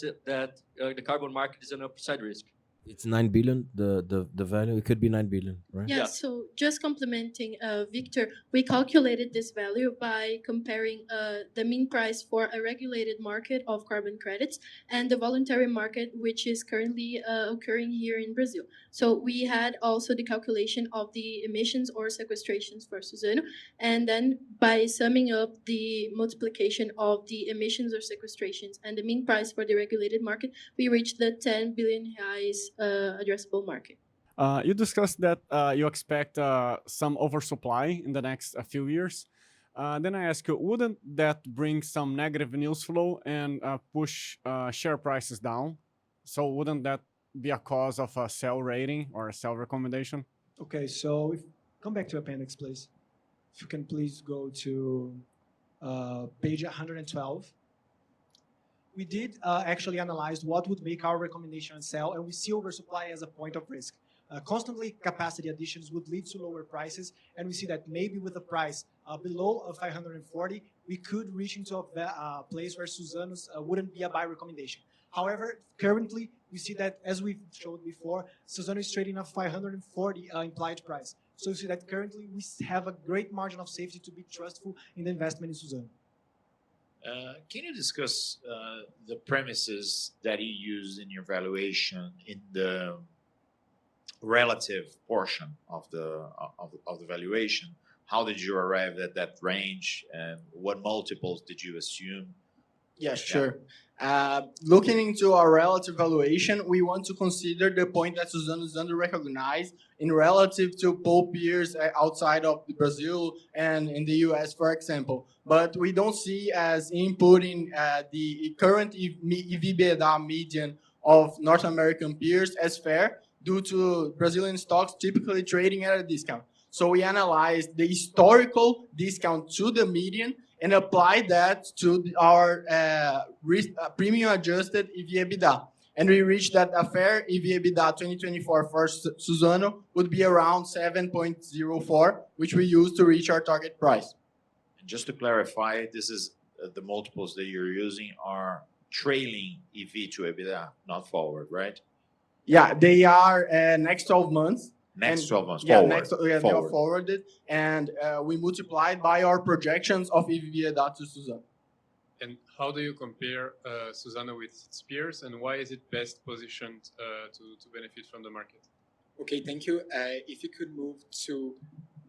the carbon market is an upside risk. It's 9 billion, the value, it could be 9 billion, right? Yeah, so just complementing Victor, we calculated this value by comparing the mean price for a regulated market of carbon credits and the voluntary market, which is currently occurring here in Brazil. So we had also the calculation of the emissions or sequestrations for Suzano, and then by summing up the multiplication of the emissions or sequestrations and the mean price for the regulated market, we reached the 10 billion reais addressable market. You discussed that you expect some oversupply in the next few years. Then I ask you, wouldn't that bring some negative news flow and push share prices down? So wouldn't that be a cause of a sell rating or a sell recommendation? Okay, so come back to appendix, please. If you can please go to page 112. We did actually analyze what would make our recommendation sell, and we see oversupply as a point of risk. Constantly capacity additions would lead to lower prices, and we see that maybe with a price below 540, we could reach into a place where Suzano's wouldn't be a buy recommendation. However, currently, we see that, as we showed before, Suzano is trading at 540 implied price. So we see that currently we have a great margin of safety to be trustful in the investment in Suzano. Can you discuss the premises that you use in your valuation in the relative portion of the valuation? How did you arrive at that range, and what multiples did you assume? Yeah, sure. Looking into our relative valuation, we want to consider the point that Suzano is under-recognized in relative to pulp peers outside of Brazil and in the US, for example. But we don't see as inputting the current EV/EBITDA median of North American peers as fair, due to Brazilian stocks typically trading at a discount. So we analyzed the historical discount to the median and apply that to our premium adjusted EV/EBITDA. And we reached that a fair EV/EBITDA 2024 for Suzano would be around 7.04, which we use to reach our target price. And just to clarify, this is the multiples that you're using are trailing EV to EBITDA, not forward, right? Yeah, they are next 12 months. Next And- 12 months, Yeah, forward, they are forward. forwarded, and we multiplied by our projections of EBITDA to Suzano. And how do you compare Suzano with its peers, and why is it best positioned to benefit from the market? Okay, thank you. If you could move to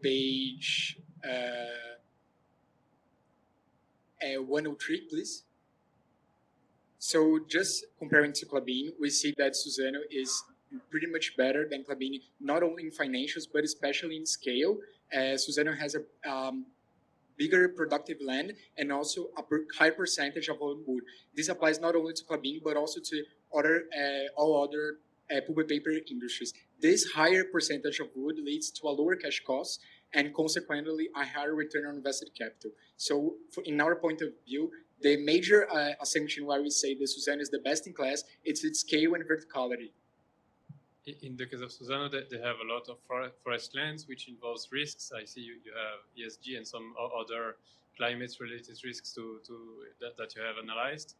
page 103, please. So just comparing to Klabin, we see that Suzano is pretty much better than Klabin, not only in financials, but especially in scale. Suzano has a bigger productive land and also a high percentage of own wood. This applies not only to Klabin, but also to all other pulp and paper industries. This higher percentage of wood leads to a lower cash cost and consequently a higher return on invested capital. So in our point of view, the major assumption why we say that Suzano is the best in class, it's its scale and verticality. In the case of Suzano, they have a lot of forest lands, which involves risks. I see you have ESG and some other climate-related risks that you have analyzed.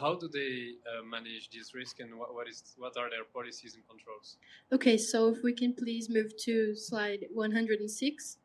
How do they manage this risk, and what are their policies and controls? Okay, so if we can please move to slide 106.